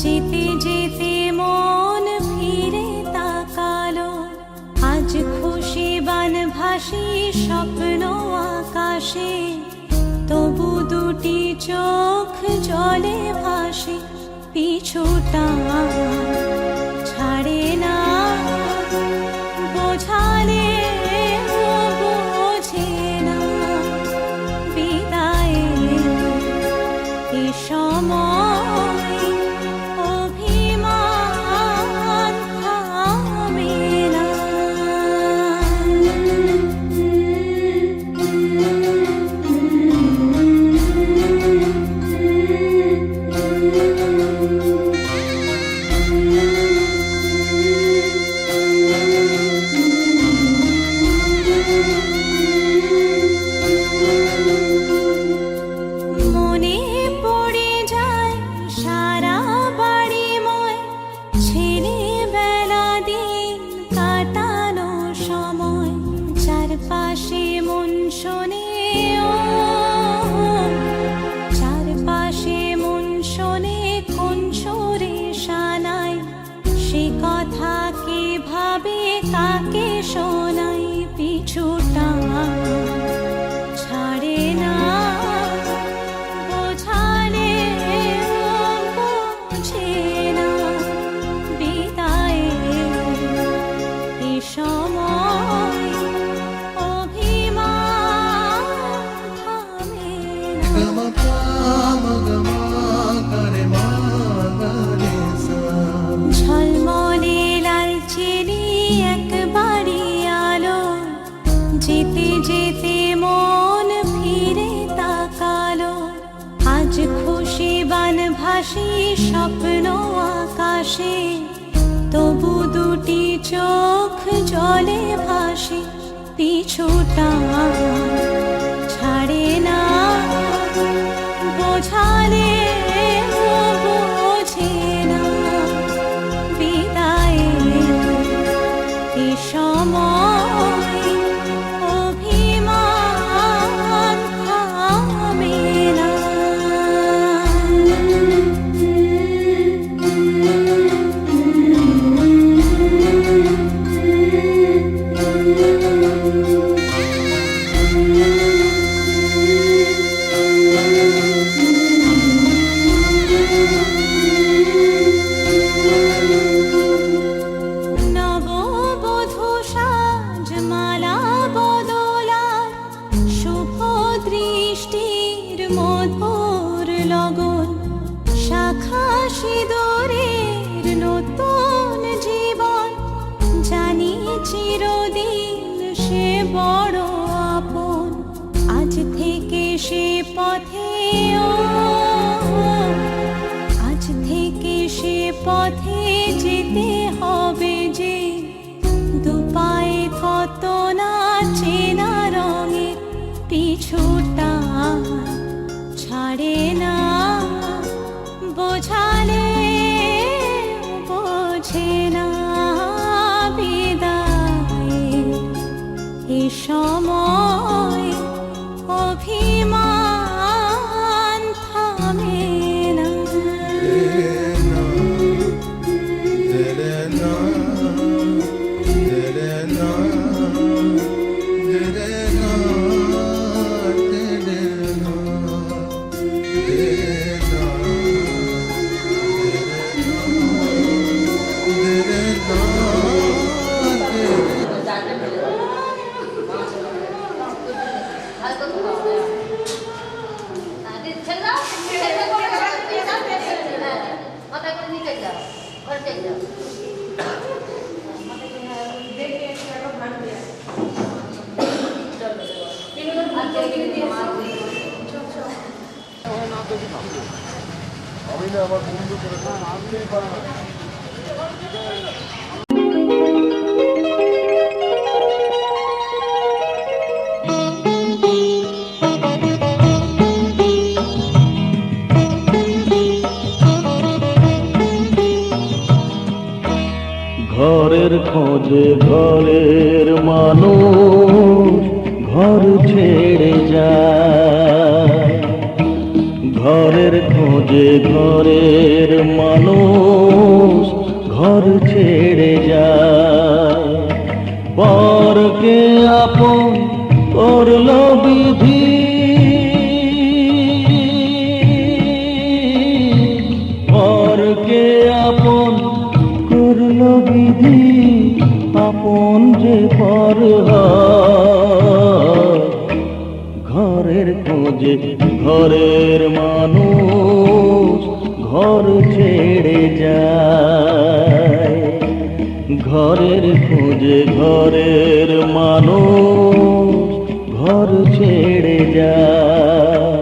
A: যেতে যেতে মন ফিরে তাকালো। আজ খুশি বানভাসি স্বপ্ন আকাশে, তবু দুটি চোখ জলে ভাসে। পিছুটা ছাড়ে না, বোঝালে বোঝে না। বিদায়ের এ সময় অভিমান থামে না। মনে পড়ে যায় সারা বাড়িময় ছেলেবেলা দিন কাটানো সময়। চারপাশে মন শোনে ও, চারপাশে মন শোনে কোন সুরে শানায়। সে কথা কে ভাবে কাকে শোনাই। পিছুটা ছাড়ে না, বোঝালে বোঝে না। বিদায়ের এ সময় অভিমান থামে না। ঝলমলে লালচেলি একবারই আলো, যেতে যেতে মন ফিরে তাকালো। আজ খুশি বানভাসি ভাসি স্বপ্ন আকাশে, তবু দুটি চোখ জলে ভাসে, পিছুটা ছাড়ে না, বোঝালে বোঝে না, বিদায়ের এ সময় অভিমান থামে না। নববধূ সাজমালা বদলার, শুভ দৃষ্টির মধুর লগন, শাখা সিঁদুরের নতুন জীবন, জানি চিরদিন সে বড় আপন। আজ থেকে সে পথে আজ থেকে সে পথে যেতে হবে যে, দুপায়ে কত না চেনা রঙে, পিছুটা ছাড়ে না, বোঝালে বোঝে না, বিদায়ের এ সময় অভিমান থামে না।
G: আমি না আমার বন্ধু করে আনতেই পারি না।
I: ঘরের খোঁজে ঘরের মানুষ ঘর ছেড়ে যায়, ঘরের খোঁজে ঘরের মানুষ ঘর ছেড়ে যায়, পরকে আপন করল বিধি, পরকে আপন করল বিধি, আপন যে পর হয়। ঘরের খোঁজে ঘরের মানুষ ঘর ছেড়ে যায়, ঘরের খোঁজে ঘরের মানুষ ঘর ছেড়ে যায়।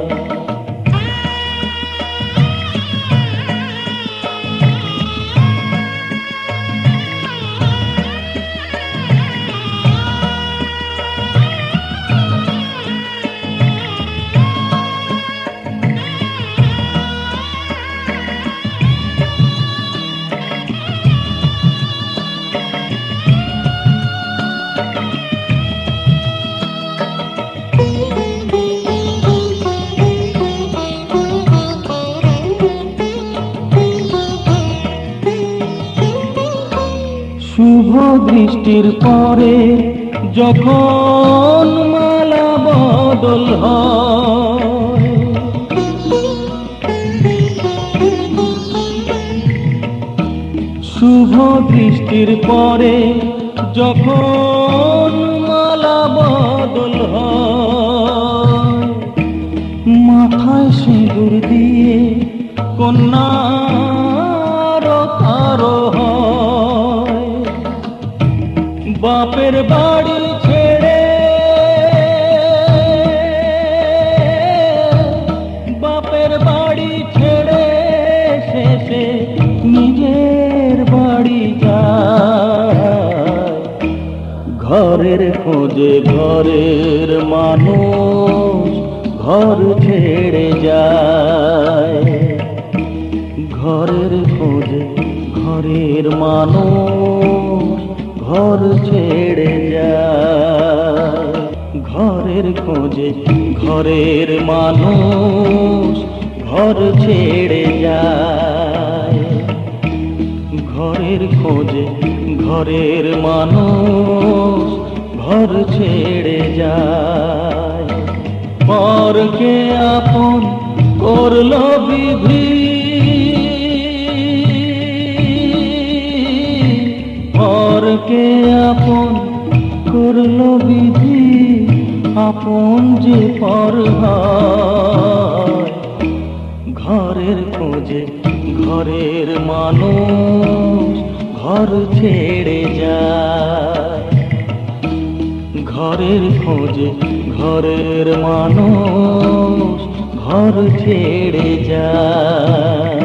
I: শুভ দৃষ্টির পরে যখন মালা বদল হয়, শুভ দৃষ্টির পরে যখন মালা বদল হয়, মাথায় সিঁদুর দিয়ে কন্যার কারো হয়, বাপের বাড়ি ছেড়ে বাপের বাড়ি ছেড়ে খোঁজে ঘরের মানুষ ঘর ছেড়ে যায়, ঘরের খোঁজে ঘরের মানুষ ঘর ছেড়ে যায়, ঘরের খোঁজে ঘরের মানুষ ঘর ছেড়ে যায়, ঘরের খোঁজে ঘরের মানুষ ঘর ছেড়ে যায়। পরকে আপন করলো বিধি, পরকে আপন করলো বিধি, আপন যে পর হয়। ঘরের খোঁজে ঘরের মানুষ ঘর ছেড়ে যায়, ঘরের খোঁজে ঘরের মানুষ ঘর ছেড়ে যায়।